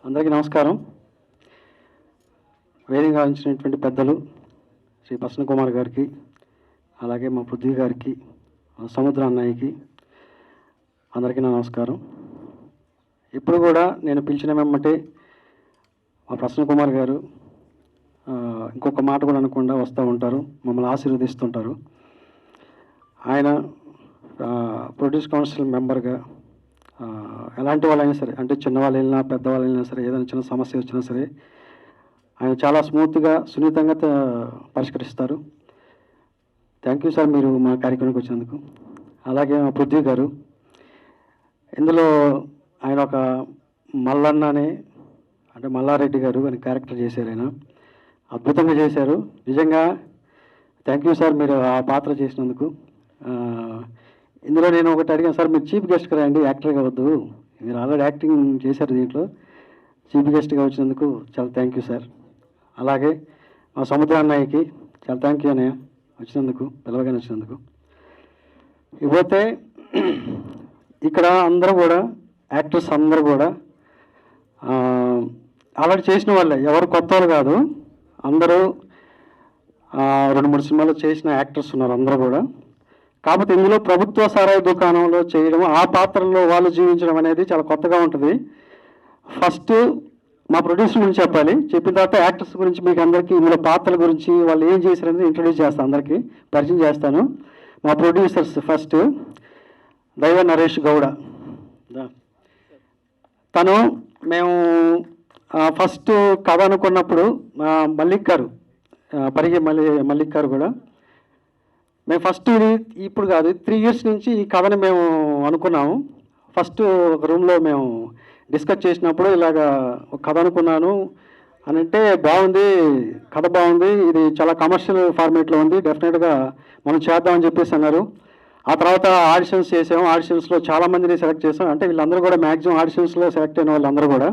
అందరికీ నమస్కారం. వేదికగా ఉంచినటువంటి పెద్దలు శ్రీ ప్రసన్న కుమార్ గారికి, అలాగే మా పృథ్వీ గారికి, సముద్ర అన్నయ్యకి అందరికీ నమస్కారం. ఇప్పుడు కూడా నేను పిలిచిన వెంబటే మా ప్రసన్న కుమార్ గారు ఇంకొక మాట కూడా అనకుండా వస్తూ ఉంటారు, మమ్మల్ని ఆశీర్వదిస్తుంటారు. ఆయన ప్రొడ్యూస్ కౌన్సిల్ మెంబర్గా ఎలాంటి వాళ్ళైనా సరే, అంటే చిన్నవాళ్ళు వెళ్ళినా పెద్దవాళ్ళు వెళ్ళినా సరే, ఏదైనా చిన్న సమస్య వచ్చినా సరే ఆయన చాలా స్మూత్గా సున్నితంగా పరిష్కరిస్తారు. థ్యాంక్ యూ సార్, మీరు మా కార్యక్రమానికి వచ్చినందుకు. అలాగే మా పృథ్వీ గారు, ఇందులో ఆయన ఒక మల్లన్న అంటే మల్లారెడ్డి గారు అని క్యారెక్టర్ చేశారు. ఆయన అద్భుతంగా చేశారు. నిజంగా థ్యాంక్ యూ సార్, మీరు ఆ పాత్ర చేసినందుకు. ఇందులో నేను ఒకటి అడిగాను సార్, మీరు చీఫ్ గెస్ట్గా రండి, యాక్టర్గా వద్దు, మీరు ఆల్రెడీ యాక్టింగ్ చేశారు, దీంట్లో చీఫ్ గెస్ట్గా వచ్చినందుకు చాలా థ్యాంక్ యూ సార్. అలాగే మా సముద్ర అన్నయ్యకి చాలా థ్యాంక్ యూ అన్నయ్య, వచ్చినందుకు, పిలవగానే వచ్చినందుకు. ఇకపోతే ఇక్కడ అందరూ కూడా యాక్టర్స్ అందరూ కూడా ఆల్రెడీ చేసిన వాళ్ళే, ఎవరు కొత్త వాళ్ళు కాదు, అందరూ 2-3 సినిమాలు చేసిన యాక్టర్స్ ఉన్నారు అందరూ కూడా. కాకపోతే ఇందులో ప్రభుత్వ సారాయి దుకాణంలో చేయడం, ఆ పాత్రలో వాళ్ళు జీవించడం అనేది చాలా కొత్తగా ఉంటుంది. ఫస్ట్ మా ప్రొడ్యూసర్ గురించి చెప్పాలి, చెప్పిన తర్వాత యాక్టర్స్ గురించి మీకు అందరికీ ఇందులో పాత్రల గురించి వాళ్ళు ఏం చేశారనేది ఇంట్రొడ్యూస్ చేస్తాను, అందరికీ పరిచయం చేస్తాను. మా ప్రొడ్యూసర్స్ ఫస్ట్ దైవ నరేష్ గౌడ. తను మేము ఫస్ట్ కథ అనుకున్నప్పుడు మల్లిక్ గారు, పరిగి మల్లిక్ గారు కూడా, మేము ఫస్ట్ ఇది ఇప్పుడు కాదు 3 years నుంచి ఈ కథని మేము అనుకున్నాము. ఫస్ట్ ఒక రూమ్లో మేము డిస్కస్ చేసినప్పుడు ఇలాగా ఒక కథ అనుకున్నాను అని అంటే, బాగుంది కథ, బాగుంది, ఇది చాలా కమర్షియల్ ఫార్మేట్లో ఉంది, డెఫినెట్గా మనం చేద్దామని చెప్పేసి అన్నారు. ఆ తర్వాత ఆడిషన్స్ చేసాము, ఆడిషన్స్లో చాలామందిని సెలెక్ట్ చేసాం. అంటే వీళ్ళందరూ కూడా మ్యాక్సిమం ఆడిషన్స్లో సెలెక్ట్ అయిన వాళ్ళందరూ కూడా.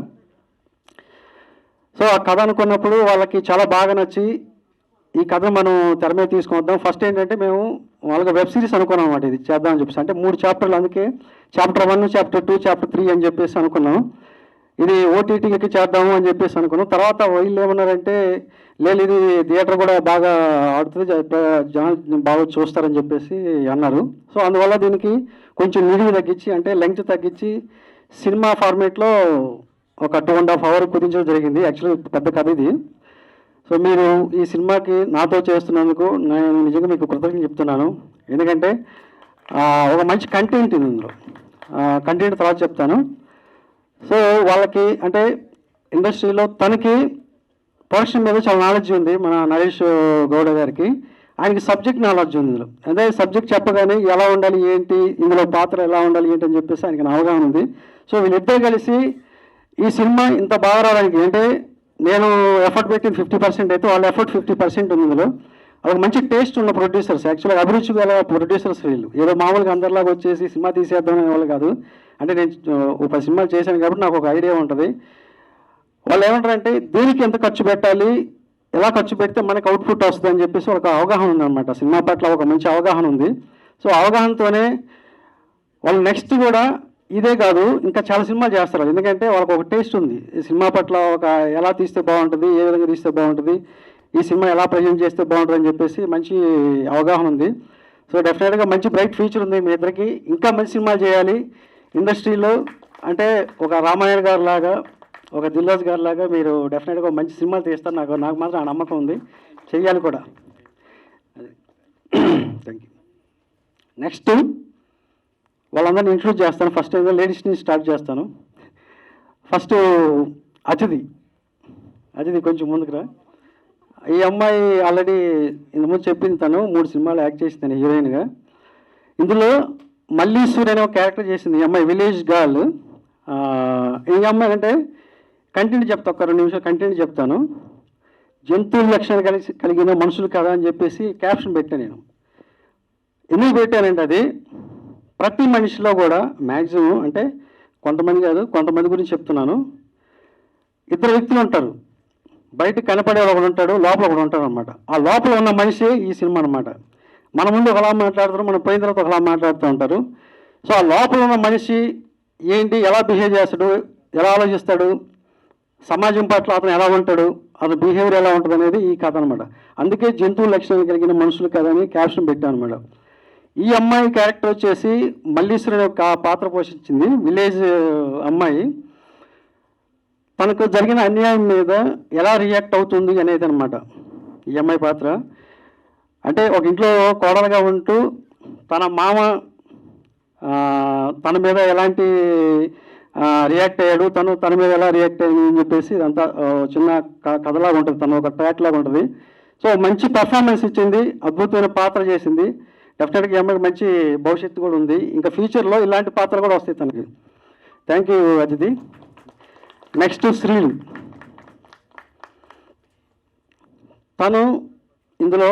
సో ఆ కథ అనుకున్నప్పుడు వాళ్ళకి చాలా బాగా నచ్చి ఈ కథ మనం తెర మీద తీసుకొద్దాం. ఫస్ట్ ఏంటంటే మేము వాళ్ళకి వెబ్ సిరీస్ అనుకున్నాం అన్నమాట, ఇది చేద్దామని చెప్పేసి. అంటే 3 చాప్టర్లు, అందుకే చాప్టర్ 1, చాప్టర్ 2, చాప్టర్ 3 అని చెప్పేసి అనుకున్నాం. ఇది ఓటీటీకి చేద్దాము అని చెప్పేసి అనుకున్నాం. తర్వాత వీళ్ళు ఏమన్నారంటే, లేదు ఇది థియేటర్ కూడా బాగా ఆడుతుంది, జనం బాగా చూస్తారని చెప్పేసి అన్నారు. సో అందువల్ల దీనికి కొంచెం నిడివి తగ్గించి, అంటే లెంగ్త్ తగ్గించి, సినిమా ఫార్మేట్లో ఒక 2.5 hours కుదించడం జరిగింది. యాక్చువల్లీ పెద్ద కథ ఇది. సో మీరు ఈ సినిమాకి నాతో చేస్తున్నందుకు నేను నిజంగా మీకు కృతజ్ఞతలు చెప్తున్నాను. ఎందుకంటే ఒక మంచి కంటెంట్ ఇది, ఇందులో కంటెంట్ తర్వాత చెప్తాను. సో వాళ్ళకి అంటే ఇండస్ట్రీలో తనకి ప్రొడక్షన్ మీద చాలా నాలెడ్జ్ ఉంది, మన నరేష్ గౌడ గారికి. ఆయనకి సబ్జెక్ట్ నాలెడ్జ్ ఉంది ఇందులో. అదే సబ్జెక్ట్ చెప్పగానే ఎలా ఉండాలి ఏంటి, ఇందులో పాత్ర ఎలా ఉండాలి ఏంటి అని చెప్పేసి ఆయనకి అవగాహన ఉంది. సో వీళ్ళిద్దరు కలిసి ఈ సినిమా ఇంత బాగా రావడానికి, అంటే నేను ఎఫర్ట్ పెట్టింది 50% అయితే వాళ్ళ ఎఫర్ట్ 50% ఉంది ఇందులో. వాళ్ళకి మంచి టేస్ట్ ఉన్న ప్రొడ్యూసర్స్, యాక్చువల్గా అభిరుచి గల ప్రొడ్యూసర్స్ వీళ్ళు. ఏదో మామూలుగా అందరిలాగా వచ్చేసి సినిమా తీసేద్దాం అనే వాళ్ళు కాదు. అంటే నేను ఒక 10 సినిమాలు చేశాను కాబట్టి నాకు ఒక ఐడియా ఉంటుంది. వాళ్ళు ఏమంటారంటే దీనికి ఎంత ఖర్చు పెట్టాలి, ఎలా ఖర్చు పెడితే మనకు అవుట్పుట్ వస్తుంది అని చెప్పేసి ఒక అవగాహన ఉందన్నమాట. సినిమా పట్ల ఒక మంచి అవగాహన ఉంది. సో అవగాహనతోనే వాళ్ళు నెక్స్ట్ కూడా ఇదే కాదు ఇంకా చాలా సినిమాలు చేస్తారు. ఎందుకంటే వాళ్ళకి ఒక టేస్ట్ ఉంది ఈ సినిమా పట్ల, ఒక ఎలా తీస్తే బాగుంటుంది, ఏ విధంగా తీస్తే బాగుంటుంది, ఈ సినిమా ఎలా ప్రజెంట్ చేస్తే బాగుంటుంది అని చెప్పేసి మంచి అవగాహన ఉంది. సో డెఫినెట్గా మంచి బ్రైట్ ఫ్యూచర్ ఉంది మీ ఇద్దరికి. ఇంకా మంచి సినిమాలు చేయాలి ఇండస్ట్రీలో. అంటే ఒక రామాయణ గారు లాగా, ఒక దిల్రాజు గారు లాగా మీరు డెఫినెట్గా మంచి సినిమాలు తీస్తారు. నాకు మాత్రం ఆ నమ్మకం ఉంది, చెయ్యాలి కూడా. Thank you. నెక్స్ట్ వాళ్ళందరినీ ఇంట్రొడ్యూస్ చేస్తాను. ఫస్ట్ ఏదో లేడీస్ని స్టార్ట్ చేస్తాను. ఫస్ట్ అతిథి కొంచెం ముందుకురా. ఈ అమ్మాయి ఆల్రెడీ ఇంతకుముందు చెప్పింది, తను 3 సినిమాలు యాక్ట్ చేసింది హీరోయిన్గా. ఇందులో మల్లీశ్వరి అనే ఒక క్యారెక్టర్ చేసింది ఈ అమ్మాయి, విలేజ్ గర్ల్. ఈ అమ్మాయి అంటే కంటెంట్ చెప్తా, ఒక 2 నిమిషాలు కంటెంట్ చెప్తాను. జంతువుల లక్షణాలు కలిగిన మనుషులు కదా అని చెప్పేసి క్యాప్షన్ పెట్టాను నేను. ఎందుకు పెట్టానంటే అది ప్రతి మనిషిలో కూడా మ్యాక్సిమం, అంటే కొంతమంది కాదు కొంతమంది గురించి చెప్తున్నాను, 2 వ్యక్తులు ఉంటారు. బయట కనపడే ఒకడు ఉంటాడు, లోపల ఒకడు ఉంటాడు అనమాట. ఆ లోపల ఉన్న మనిషి ఈ సినిమా అనమాట. మన ముందు ఒకలా మాట్లాడతారు, మనం పోయిన తర్వాత ఒకలా మాట్లాడుతూ ఉంటారు. సో ఆ లోపల ఉన్న మనిషి ఏంటి, ఎలా బిహేవ్ చేస్తాడు, ఎలా ఆలోచిస్తాడు, సమాజం పట్ల అతను ఎలా ఉంటాడు, అతని బిహేవియర్ ఎలా ఉంటుంది అనేది ఈ కథ అనమాట. అందుకే జంతువు లక్షణాలు కలిగిన మనుషులు కథ అని క్యాప్షన్ పెట్టాను అనమాట. ఈ అమ్మాయి క్యారెక్టర్ వచ్చేసి మల్లీశ్వరి యొక్క పాత్ర పోషించింది. విలేజ్ అమ్మాయి తనకు జరిగిన అన్యాయం మీద ఎలా రియాక్ట్ అవుతుంది అనేది అనమాట ఈ అమ్మాయి పాత్ర. అంటే ఒక ఇంట్లో కోడలుగా ఉంటూ తన మామ తన మీద ఎలాంటి రియాక్ట్ అయ్యాడు, తన మీద ఎలా రియాక్ట్ అయ్యింది అని చెప్పేసి ఇదంతా చిన్న కథలాగా ఉంటుంది, తను ఒక ట్రాక్ లాగా ఉంటుంది. సో మంచి పర్ఫార్మెన్స్ ఇచ్చింది, అద్భుతమైన పాత్ర చేసింది. డెఫినెట్గా ఈ అమ్మాయికి మంచి భవిష్యత్తు కూడా ఉంది. ఇంకా ఫ్యూచర్లో ఇలాంటి పాత్రలు కూడా వస్తాయి తనకి. Thank you Ajiti. Next Srilu. తను ఇందులో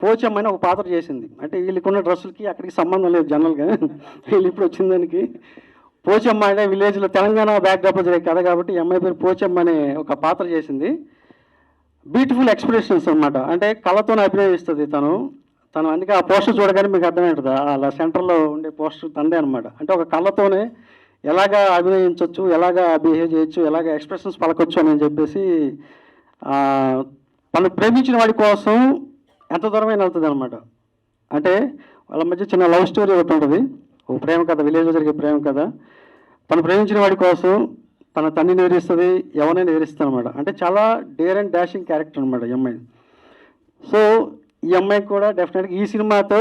పోచమ్మని ఒక పాత్ర చేసింది. అంటే వీళ్ళకున్న డ్రెస్సులకి అక్కడికి సంబంధం లేదు జనరల్గా, వీళ్ళు ఇప్పుడు వచ్చిన దానికి. పోచమ్మ అంటే విలేజ్లో తెలంగాణ బ్యాక్డ్రాప్లో జరిగే కథ కాబట్టి ఈ అమ్మాయి పేరు పోచమ్మ అనే ఒక పాత్ర చేసింది. బ్యూటిఫుల్ ఎక్స్ప్రెషన్స్ అనమాట, అంటే కళతోనే అభినయిస్తుంది తను. అందుకే ఆ పోస్టర్ చూడగానే మీకు అర్థమవుతుంది, అలా సెంటర్లో ఉండే పోస్టర్ తందే అనమాట. అంటే ఒక కళతోనే ఎలాగా అభినయించవచ్చు, ఎలాగా బిహేవ్ చేయొచ్చు, ఎలాగ ఎక్స్ప్రెషన్స్ పలకొచ్చు అని చెప్పేసి తను ప్రేమించిన వాడి కోసం ఎంత దూరమైన వెళ్తుంది అనమాట. అంటే వాళ్ళ మధ్య చిన్న లవ్ స్టోరీ ఒకటి ఉంటుంది, ఒక ప్రేమ కథ, విలేజ్లో జరిగే ప్రేమ కథ. తను ప్రేమించిన వాడి కోసం తన తండ్రిని ఎదిరిస్తుంది, ఎవరైనా ఎదిరిస్తుంది అనమాట. అంటే చాలా డేర్ అండ్ డాషింగ్ క్యారెక్టర్ అనమాట ఈ అమ్మాయి. సో ఈ అమ్మాయికి కూడా డెఫినెట్గా ఈ సినిమాతో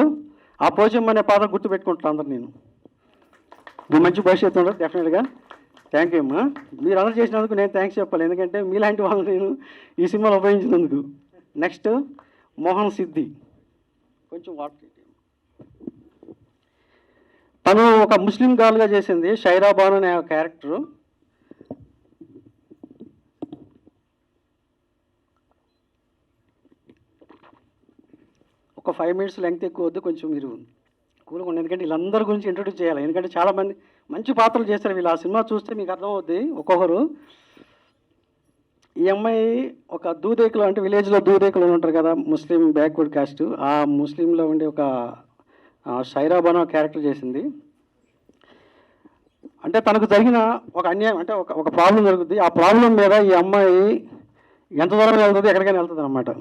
ఆ పోచమ్మ అనే పాత్ర గుర్తుపెట్టుకుంటాను అందరు. నేను మీ మంచి భవిష్యత్తు ఉండదు డెఫినెట్గా. థ్యాంక్ యూ అమ్మా. మీరు అందరూ చేసినందుకు నేను థ్యాంక్స్ చెప్పాలి, ఎందుకంటే మీలాంటి వాళ్ళు నేను ఈ సినిమాలో ఉపయోగించినందుకు. నెక్స్ట్ మోహన్ సిద్ధి. కొంచెం వాటర్. తను ఒక ముస్లిం గర్ల్గా చేసింది షైరా బాను అనే క్యారెక్టరు. ఒక 5 minutes లెంగ్త్ ఎక్కువ వద్దు, కొంచెం మీరు కూల్గా ఉండి, ఎందుకంటే వీళ్ళందరి గురించి ఇంట్రొడ్యూస్ చేయాలి. ఎందుకంటే చాలామంది మంచి పాత్రలు చేస్తారు వీళ్ళు. ఆ సినిమా చూస్తే మీకు అర్థమవుద్ది ఒక్కొక్కరు. ఈ అమ్మాయి ఒక దూదేకులు, అంటే విలేజ్లో దూదేకులు ఉంటారు కదా, ముస్లిం బ్యాక్వర్డ్ కాస్ట్, ఆ ముస్లింలో ఉండే ఒక షైరా బాను క్యారెక్టర్ చేసింది. అంటే తనకు జరిగిన ఒక అన్యాయం, అంటే ఒక ప్రాబ్లం జరుగుతుంది. ఆ ప్రాబ్లం మీద ఈ అమ్మాయి ఎంత దూరం వెళ్తుంది, ఎక్కడికైనా వెళ్తుంది అనమాట.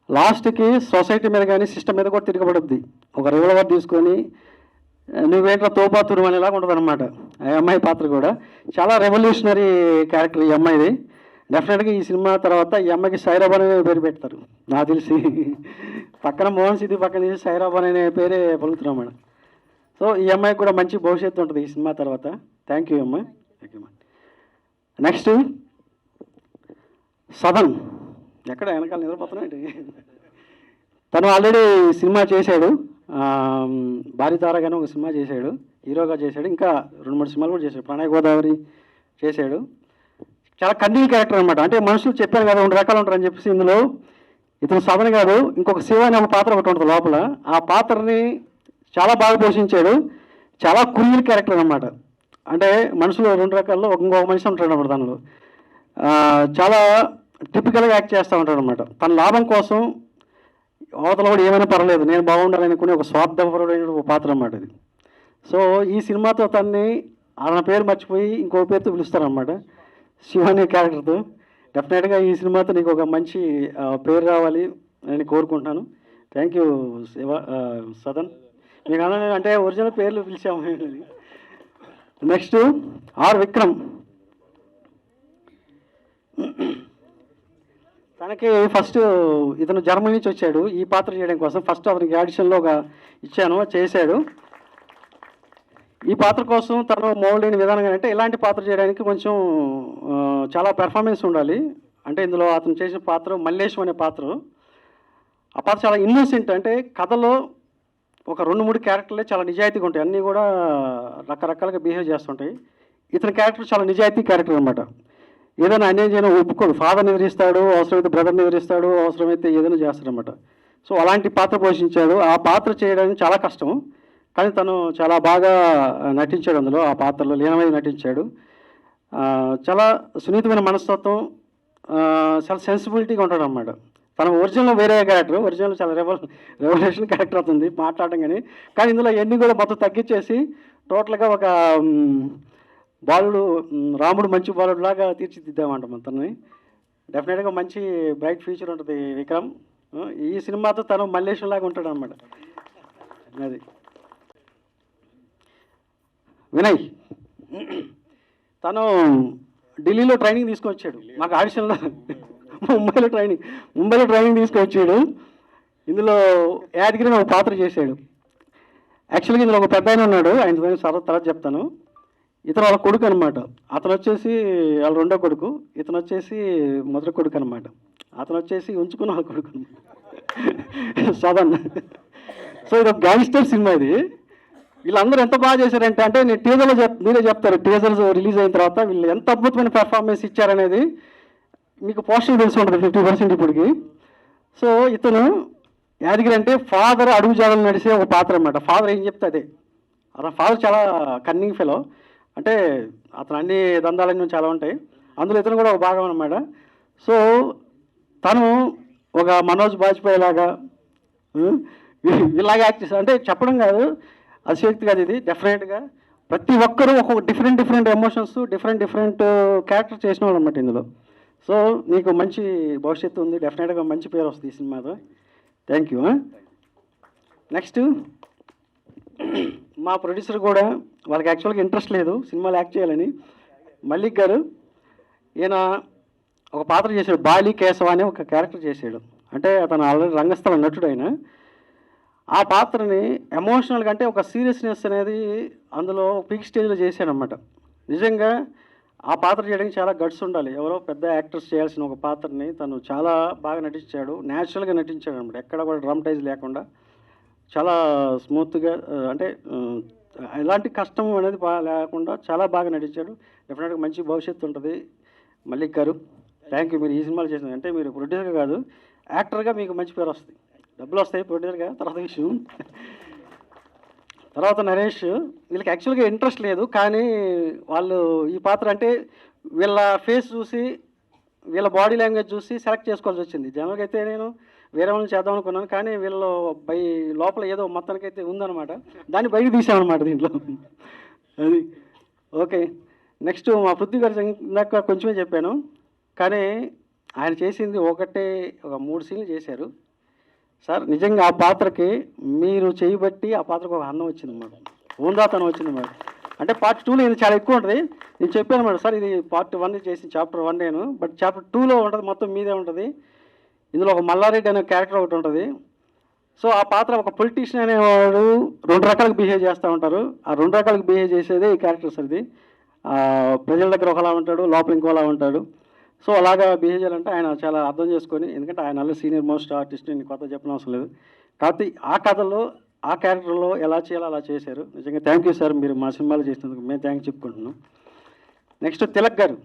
లాస్ట్కి సొసైటీ మీద కానీ సిస్టమ్ మీద కూడా తిరగబడుద్ది. ఒక రివల్వర్ తీసుకొని నువ్వేంట్రా తోపాతురు అనేలాగా ఉంటుంది అనమాట ఆ అమ్మాయి పాత్ర కూడా. చాలా రెవల్యూషనరీ క్యారెక్టర్ ఈ అమ్మాయిది. డెఫినెట్గా ఈ సినిమా తర్వాత ఈ అమ్మాయికి సైరాబాన్ అనే పేరు పెడతారు నాకు తెలిసి. పక్కన మోహన్ సిద్ధి పక్కన తీసి సైరాబాన్ అనే పేరే పలుకుతున్నాం మేడం. సో ఈ అమ్మాయికి కూడా మంచి భవిష్యత్తు ఉంటుంది ఈ సినిమా తర్వాత. థ్యాంక్ యూ అమ్మాయి. థ్యాంక్ యూ అమ్మా. నెక్స్ట్ సదన్. ఎక్కడ వెనకాల నిద్రపోతున్నాడు. తను ఆల్రెడీ సినిమా చేశాడు, భారీ తారగానే ఒక సినిమా చేశాడు, హీరోగా చేశాడు. ఇంకా 2-3 సినిమాలు కూడా చేశాడు, ప్రణయ్ గోదావరి చేశాడు. చాలా కన్నీటి క్యారెక్టర్ అనమాట. అంటే మనుషులు చెప్పారు కదా 2 రకాలు ఉంటారని చెప్పేసి, ఇందులో ఇతను సదన్ కాదు, ఇంకొక శివ అనే ఒక పాత్ర ఒకటి ఉంటుంది లోపల. ఆ పాత్రని చాలా బాగా పోషించాడు. చాలా కురియల్ క్యారెక్టర్ అనమాట. అంటే మనుషులు 2 రకాల్లో ఇంకొక మనిషి ఉంటాడు అన్నమాట దానిలో. చాలా టిపికల్గా యాక్ట్ చేస్తూ ఉంటాడు అనమాట. తన లాభం కోసం అవతల కూడా ఏమైనా పర్లేదు నేను బాగుండాలనుకునే ఒక స్వార్థపరుడైన ఒక పాత్ర అన్నమాట ఇది. సో ఈ సినిమాతో తన్ని ఆయన పేరు మర్చిపోయి ఇంకో పేరుతో పిలుస్తారనమాట, శివ అనే క్యారెక్టర్తో. డెఫినెట్గా ఈ సినిమాతో నీకు ఒక మంచి పేరు రావాలి అని కోరుకుంటున్నాను. Thank you Shiva Sadan. మీకు అంటే ఒరిజినల్ పేర్లు పిలిచాము. Next are Vikram. తనకి ఫస్ట్ ఇతను జర్మనీ నుంచి వచ్చాడు ఈ పాత్ర చేయడం కోసం. ఫస్ట్ అతనికి ఆడిషన్లో ఇచ్చాను, చేశాడు. ఈ పాత్ర కోసం తను మోల్డ్ అయిన విధానంగా, అంటే ఇలాంటి పాత్ర చేయడానికి కొంచెం చాలా పెర్ఫార్మెన్స్ ఉండాలి. అంటే ఇందులో అతను చేసిన పాత్ర మల్లేశం అనే పాత్ర. ఆ పాత్ర చాలా ఇన్నోసెంట్, అంటే కథలో ఒక 2-3 క్యారెక్టర్లే చాలా నిజాయితీగా ఉంటాయి, అన్నీ కూడా రకరకాలుగా బిహేవ్ చేస్తుంటాయి. ఇతని క్యారెక్టర్ చాలా నిజాయితీ క్యారెక్టర్ అనమాట. ఏదైనా అన్యాయం చేయడం ఒప్పుకోడు, ఫాదర్ని ఎదిరిస్తాడు, అవసరమైతే బ్రదర్ని ఎదిరిస్తాడు, అవసరమైతే ఏదైనా చేస్తాడనమాట. సో అలాంటి పాత్ర పోషించాడు. ఆ పాత్ర చేయడానికి చాలా కష్టం, కానీ తను చాలా బాగా నటించాడు అందులో. ఆ పాత్రలో లీనమై నటించాడు. చాలా సున్నితమైన మనస్తత్వం, చాలా సెన్సిబిలిటీగా ఉంటాడు అన్నమాట. తన ఒరిజినల్ వేరే క్యారెక్టర్, ఒరిజినల్ చాలా రెవల్యూషన్ క్యారెక్టర్ అవుతుంది మాట్లాడడం కానీ ఇందులో ఎన్ని కూడా మొత్తం తగ్గించేసి టోటల్గా ఒక బాలుడు, రాముడు మంచి బాలుడు లాగా తీర్చిదిద్దామంట మొత్తాన్ని. డెఫినెట్గా మంచి బ్రైట్ ఫ్యూచర్ ఉంటుంది విక్రమ్. ఈ సినిమాతో తను మల్లేశం లాగా ఉంటాడు అనమాట. అది వినయ్ తను ఢిల్లీలో ట్రైనింగ్ తీసుకొచ్చాడు మాకు ఆడిషన్లో. ముంబైలో ట్రైనింగ్ తీసుకొచ్చాడు. ఇందులో యాదగిరిని ఒక పాత్ర చేశాడు. యాక్చువల్గా ఇందులో ఒక పెద్ద ఆయన ఉన్నాడు, ఆయన తర్వాత చెప్తాను. ఇతను వాళ్ళ కొడుకు అనమాట. అతను వచ్చేసి వాళ్ళ రెండో కొడుకు, ఇతను వచ్చేసి మొదటి కొడుకు అనమాట. అతను వచ్చేసి ఉంచుకున్న వాళ్ళ కొడుకు అనమాట, సదన్. సో ఇది ఒక గ్యాంగ్స్టర్ సినిమా. ఇది వీళ్ళందరూ ఎంత బాగా చేశారంటే, అంటే నేను టీజర్లో మీరే చెప్తారు, టీజర్స్ రిలీజ్ అయిన తర్వాత వీళ్ళు ఎంత అద్భుతమైన పెర్ఫార్మెన్స్ ఇచ్చారనేది మీకు పోస్టర్ తెలిసి ఉంటుంది 50% ఇప్పటికి. సో ఇతను యాదగిరి అంటే ఫాదర్ అడుగుజాడలు నడిసే ఒక పాత్ర అనమాట. ఫాదర్ ఏం చెప్తే అదే. అతను ఫాదర్ చాలా కన్నింగ్ ఫెలో, అంటే అతను అన్ని దందాలన్నీ చాలా ఉంటాయి, అందులో ఇతను కూడా ఒక భాగం అనమాట. సో తను ఒక మనోజ్ బాజ్పేయి లాగా ఇలాగ యాక్ట్ చేస్తారు. అంటే చెప్పడం కాదు, అతిశక్తి కాదు, ఇది డెఫినెట్గా ప్రతి ఒక్కరూ ఒక్కొక్క డిఫరెంట్ ఎమోషన్స్, డిఫరెంట్ క్యారెక్టర్ చేసిన వాళ్ళు అనమాట ఇందులో. సో నీకు మంచి భవిష్యత్తు ఉంది, డెఫినెట్గా మంచి పేరు వస్తుంది ఈ సినిమాతో. Thank you. నెక్స్ట్ మా ప్రొడ్యూసర్ కూడా, వాళ్ళకి యాక్చువల్గా ఇంట్రెస్ట్ లేదు సినిమాలో యాక్ట్ చేయాలని, మల్లిక్ గారు. ఈయన ఒక పాత్ర చేశాడు, బాలి కేశవ అనే ఒక క్యారెక్టర్ చేశాడు. అంటే అతను ఆల్రెడీ రంగస్థల నటుడు. ఆయన ఆ పాత్రని ఎమోషనల్గా, అంటే ఒక సీరియస్నెస్ అనేది అందులో పీక్ స్టేజ్లో చేశాడనమాట. నిజంగా ఆ పాత్ర చేయడానికి చాలా గట్స్ ఉండాలి. ఎవరో పెద్ద యాక్టర్స్ చేయాల్సిన ఒక పాత్రని తను చాలా బాగా నటించాడు, న్యాచురల్గా నటించాడు అనమాట. ఎక్కడ కూడా డ్రామటైజ్ లేకుండా చాలా స్మూత్గా, అంటే ఎలాంటి కష్టం అనేది లేకుండా చాలా బాగా నటించాడు. డెఫినెట్గా మంచి భవిష్యత్తు ఉంటుంది మల్లిక్ గారు. Thank you. మీరు ఈ సినిమాలు చేసిన, అంటే మీరు ప్రొడ్యూసర్గా కాదు యాక్టర్గా మీకు మంచి పేరు వస్తుంది, డబ్బులు వస్తాయి ప్రొడ్యూసర్గా. తర్వాత విషయం, తర్వాత నరేష్. వీళ్ళకి యాక్చువల్గా ఇంట్రెస్ట్ లేదు, కానీ వాళ్ళు ఈ పాత్ర అంటే వీళ్ళ ఫేస్ చూసి, వీళ్ళ బాడీ లాంగ్వేజ్ చూసి సెలెక్ట్ చేసుకోవాల్సి వచ్చింది. జనరల్గా అయితే నేను వేరే వాళ్ళని చేద్దాం అనుకున్నాను, కానీ వీళ్ళు లోపల ఏదో మొత్తానికైతే ఉందన్నమాట, దాన్ని బయట తీసామన్నమాట దీంట్లో. అది ఓకే. నెక్స్ట్ మా పృథ్వీ గారు ఇందాక కొంచెమే చెప్పాను, కానీ ఆయన చేసింది ఒక 3 సీన్లు చేశారు సార్. నిజంగా ఆ పాత్రకి మీరు చేయబట్టి ఆ పాత్రకు ఒక అందం వచ్చింది అన్నమాట, ఊందాతనం వచ్చింది అన్నమాట. అంటే పార్ట్ 2లో ఇది చాలా ఎక్కువ ఉంటుంది. నేను చెప్పాను అన్నమాట, సార్ ఇది పార్ట్ 1 చేసిన చాప్టర్ 1 నేను, బట్ చాప్టర్ 2లో ఉంటుంది, మొత్తం మీదే ఉంటుంది. ఇందులో ఒక మల్లారెడ్డి అనే క్యారెక్టర్ ఒకటి ఉంటుంది. సో ఆ పాత్ర ఒక పొలిటీషియన్ అనేవాడు 2 రకాలుగా బిహేవ్ చేస్తూ ఉంటారు. ఆ 2 రకాలుగా బిహేవ్ చేసేదే ఈ క్యారెక్టర్ సార్. ఇది ప్రజల దగ్గర ఒకలా ఉంటాడు, లోపల ఇంకోలా ఉంటాడు. సో అలాగా బిహేవ్ చేయాలంటే ఆయన చాలా అర్థం చేసుకొని, ఎందుకంటే ఆయన అలా సీనియర్ మోస్ట్ ఆర్టిస్ట్, నేను కొత్త చెప్పనవసరం లేదు. కాబట్టి ఆ కథలో, ఆ క్యారెక్టర్లో ఎలా చేయాలో అలా చేశారు. నిజంగా థ్యాంక్ యూ సార్, మీరు మా సినిమాలు చేసినందుకు మేము థ్యాంక్స్ చెప్పుకుంటున్నాం. నెక్స్ట్ తిలక్ గారు.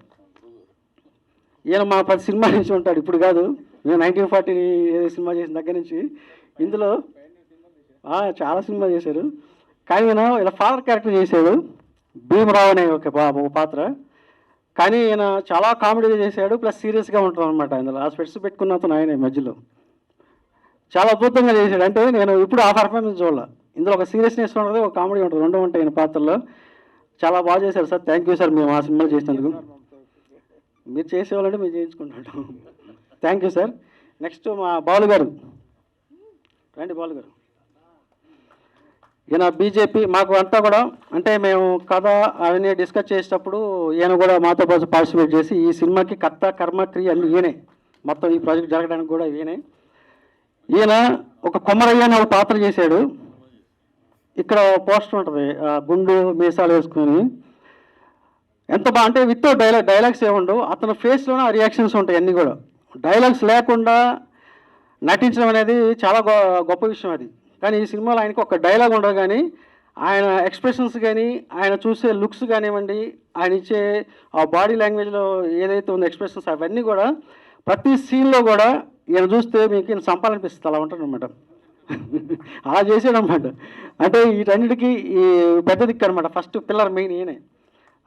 ఈయన మా 10 సినిమా నుంచి ఉంటాడు, ఇప్పుడు కాదు, మేము 1940 సినిమా చేసిన దగ్గర నుంచి. ఇందులో చాలా సినిమా చేశారు, కానీ ఈయన ఇలా ఫాదర్ క్యారెక్టర్ చేశాడు, భీమరావు అనే ఒక పాత్ర. కానీ ఈయన చాలా కామెడీగా చేశాడు, ప్లస్ సీరియస్గా ఉంటాడు అనమాట. ఇందులో ఆ స్పెట్స్ పెట్టుకున్న అతను ఆయన మధ్యలో చాలా అద్భుతంగా చేశాడు. అంటే నేను ఇప్పుడు ఆ పర్ఫార్మెన్స్ చూడాల. ఇందులో ఒక సీరియస్నెస్ ఉంటుంది, ఒక కామెడీ ఉంటుంది, 2 ఉంటాయి ఈయన పాత్రలో. చాలా బాగా చేశారు సార్. థ్యాంక్ యూ సార్, మేము ఆ సినిమాలు చేసినందుకు. మీరు చేసేవాళ్ళంటే మేము చేయించుకుంటాం. Thank you sir. నెక్స్ట్ మా బాలు గారు. రండి బాలు గారు. ఈయన బీజేపీ మాకు అంతా కూడా, అంటే మేము కథ అవన్నీ డిస్కస్ చేసేటప్పుడు ఈయన కూడా మాతో పాటు పార్టిసిపేట్ చేసి ఈ సినిమాకి కర్త కర్మ క్రియ అన్ని ఈయనే, మొత్తం ఈ ప్రాజెక్ట్ జరగడానికి కూడా ఈయనే. ఈయన ఒక కొమరయ్య అనే ఒక పాత్ర చేశాడు. ఇక్కడ పోస్టర్ ఉంటుంది, గుండు మీసాలు వేసుకొని ఎంత బాగా, అంటే విత్ డైలాగ్స్ ఏముండవు, అతని ఫేస్లోనే ఆ రియాక్షన్స్ ఉంటాయి అన్నీ కూడా. డైలాగ్స్ లేకుండా నటించడం అనేది చాలా గొప్ప విషయం అది. కానీ ఈ సినిమాలో ఆయనకి ఒక డైలాగ్ ఉండదు, కానీ ఆయన ఎక్స్ప్రెషన్స్ కానీ, ఆయన చూసే లుక్స్ కానివ్వండి, ఆయన ఇచ్చే ఆ బాడీ లాంగ్వేజ్లో ఏదైతే ఉందో ఎక్స్ప్రెషన్స్, అవన్నీ కూడా ప్రతి సీన్లో కూడా ఈయన చూస్తే మీకు ఈయన సంపాలనిపిస్తుంది, అలా ఉంటాడు అనమాట. అలా చేసాడు అనమాట. అంటే వీటన్నిటికీ ఈ పెద్ద దిక్కు అనమాట, ఫస్ట్ పిల్లర్ మెయిన్ ఈయనే.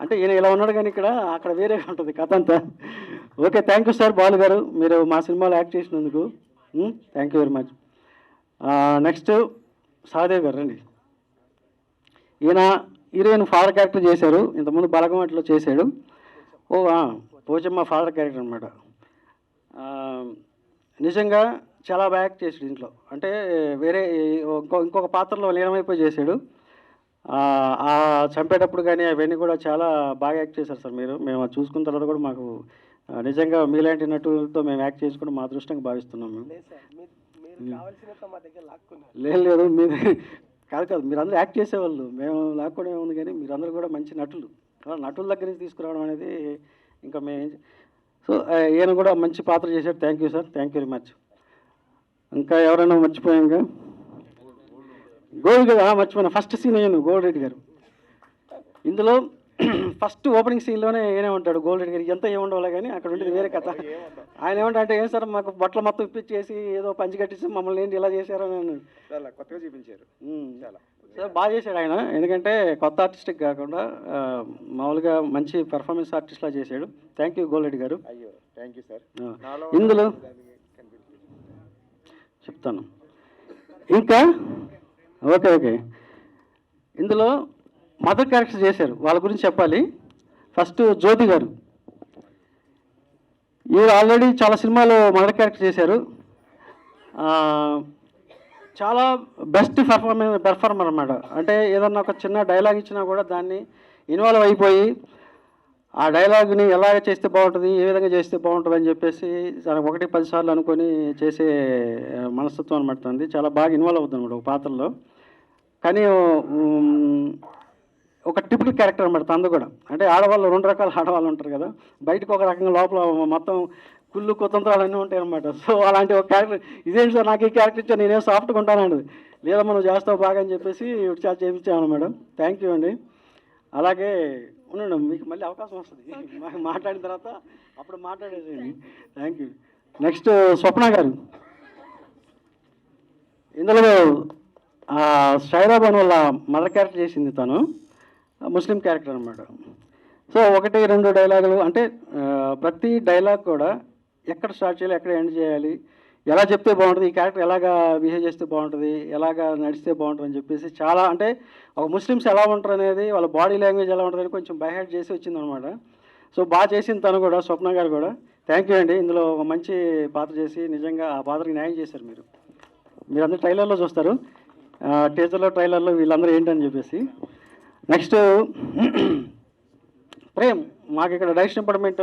అంటే ఈయన ఇలా ఉన్నాడు, కానీ అక్కడ వేరేగా ఉంటుంది కథ అంతా. Okay, thank you sir Balu గారు, మీరు మా సినిమాలో యాక్ట్ చేసినందుకు. Thank you very much. Next Sahadev గారు రండి. ఈయన హీరోయిన్ ఫాదర్ క్యారెక్టర్ చేశారు, ఇంతకుముందు బలగం అట్లా చేశాడు. పోచమ్మ ఫాదర్ క్యారెక్టర్ అనమాట. నిజంగా చాలా బాగా యాక్ట్ చేసాడు ఇంట్లో, అంటే వేరే ఇంకొక పాత్రలో లీనమైపోయి చేశాడు. ఆ చంపేటప్పుడు కానీ అవన్నీ కూడా చాలా బాగా యాక్ట్ చేశారు సార్ మీరు. మేము అది చూసుకున్న తర్వాత కూడా మాకు నిజంగా మీలాంటి నటులతో మేము యాక్ట్ చేసుకుని మా అదృష్టంగా భావిస్తున్నాం మేము. లేదు మీరు కాదు మీరందరూ యాక్ట్ చేసేవాళ్ళు, మేము లాక్కోవడం ఉంది, కానీ మీరందరూ కూడా మంచి నటులు. నటుల దగ్గర నుంచి తీసుకురావడం అనేది ఇంకా మేము. సో ఈయన కూడా మంచి పాత్ర చేశాడు. Thank you sir, thank you very much. ఇంకా ఎవరైనా మర్చిపోయాక గోల్డ్ గారు మర్చిపోయినా ఫస్ట్ సీన్ అయ్యాను గోల్డ్ రెడ్డి గారు. ఇందులో ఫస్ట్ ఓపెనింగ్ సీన్లోనే ఏనే ఉంటాడు గోల్డ్ రెడ్డి గారు. ఎంత ఏముండవాలి కానీ అక్కడ ఉండేది వేరే కథ. ఆయన ఏమంటే ఏం సార్ మాకు బట్టలు మొత్తం ఇప్పించేసి ఏదో పంచి కట్టించి మమ్మల్ని ఏంటి ఇలా చేశారు అని అన్నాడు. చాలా కొత్తగా చూపించారు, సార్ బాగా చేశాడు ఆయన. ఎందుకంటే కొత్త ఆర్టిస్ట్కి కాకుండా మామూలుగా మంచి పెర్ఫార్మెన్స్ ఆర్టిస్ట్లా చేశాడు. థ్యాంక్ యూ గోల్డ్ రెడ్డి గారు. అయ్యో థ్యాంక్ యూ సార్. ఇందులో చెప్తాను ఇంకా. ఓకే ఇందులో మదర్ క్యారెక్టర్ చేశారు, వాళ్ళ గురించి చెప్పాలి. ఫస్ట్ జ్యోతి గారు, ఈవిడ ఆల్రెడీ చాలా సినిమాలో మదర్ క్యారెక్టర్ చేశారు. చాలా బెస్ట్ పెర్ఫార్మర్ అన్నమాట. అంటే ఏదన్నా ఒక చిన్న డైలాగ్ ఇచ్చినా కూడా దాన్ని ఇన్వాల్వ్ అయిపోయి ఆ డైలాగ్ని ఎలాగ చేస్తే బాగుంటుంది, ఏ విధంగా చేస్తే బాగుంటుంది అని చెప్పేసి 1-10 సార్లు అనుకొని చేసే మనస్తత్వం అనమాట. అంది చాలా బాగా ఇన్వాల్వ్ అవుతుంది అనమాట ఒక పాత్రలో. కానీ ఒక టిపికల్ క్యారెక్టర్ అనమాట తనది కూడా. అంటే ఆడవాళ్ళు 2 రకాల ఆడవాళ్ళు ఉంటారు కదా, బయటకు ఒక రకంగా లోపల మొత్తం కుళ్ళు కుతంత్రాలు అన్నీ ఉంటాయి అనమాట. సో అలాంటి ఒక క్యారెక్టర్. ఇదేంటి సార్ నాకు ఈ క్యారెక్టర్ ఇచ్చా, నేనే సాఫ్ట్గా ఉంటానండి. లేదా మనం చేస్తావు బాగా అని చెప్పేసి చాలా చేయించాము మేడం. థ్యాంక్ యూ అండి. అలాగే ఉండండి, మీకు మళ్ళీ అవకాశం వస్తుంది మాట్లాడిన తర్వాత, అప్పుడు మాట్లాడేసేయండి. Thank you. నెక్స్ట్ స్వప్న గారు, ఇందులో షైరాబాన్ వల్ల మదర్ క్యారెక్టర్ చేసింది తను, ముస్లిం క్యారెక్టర్ అనమాట. సో 1-2 డైలాగులు, అంటే ప్రతి డైలాగ్ కూడా ఎక్కడ స్టార్ట్ చేయాలి, ఎక్కడ ఎండ్ చేయాలి, ఎలా చెప్తే బాగుంటుంది, ఈ క్యారెక్టర్ ఎలాగా బిహేవ్ చేస్తే బాగుంటుంది, ఎలాగా నడిస్తే బాగుంటుంది అని చెప్పేసి చాలా, అంటే ఒక ముస్లిమ్స్ ఎలా ఉంటారు అనేది, వాళ్ళ బాడీ లాంగ్వేజ్ ఎలా ఉంటుందని కొంచెం బైహెడ్ చేసి వచ్చిందనమాట. సో బాగా చేసింది తను కూడా, స్వప్న గారు కూడా. థ్యాంక్ యూ అండి. ఇందులో ఒక మంచి పాత్ర చేసి నిజంగా ఆ పాత్రకి న్యాయం చేశారు మీరు. మీరందరూ ట్రైలర్లో చూస్తారు, టీజర్లో ట్రైలర్లో వీళ్ళందరూ ఏంటని చెప్పేసి. నెక్స్ట్ ప్రేమ్, మాకు ఇక్కడ డైరెక్షన్ డిపార్ట్మెంట్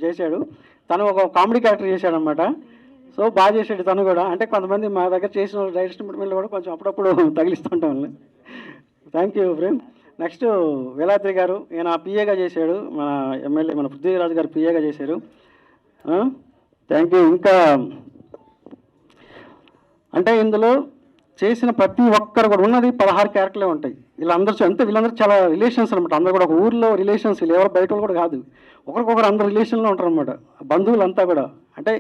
చేశాడు. తను ఒక కామెడీ క్యారెక్టర్ చేశాడనమాట. సో బాగా చేసాడు తను కూడా. అంటే కొంతమంది మా దగ్గర చేసిన డైరెక్షన్ డిపార్ట్మెంట్లో కూడా కొంచెం అప్పుడప్పుడు తగిలిస్తుంటాం వాళ్ళని. Thank you Prem. Next Veladri garu, ఈయన పిఏగా చేశాడు, మన ఎమ్మెల్యే మన పృథ్వీరాజు గారు పిఏగా చేశారు. Thank you. ఇంకా అంటే ఇందులో చేసిన ప్రతి ఒక్కరు కూడా ఉన్నది 16 క్యారెక్టర్లే ఉంటాయి. వీళ్ళందరూ చాలా రిలేషన్స్ అనమాట. అందరూ కూడా ఒక ఊర్లో రిలేషన్స్, వీళ్ళు ఎవరు బయట కూడా కాదు, ఒకరికొకరు అందరు రిలేషన్లో ఉంటారు అనమాట. బంధువులంతా కూడా, అంటే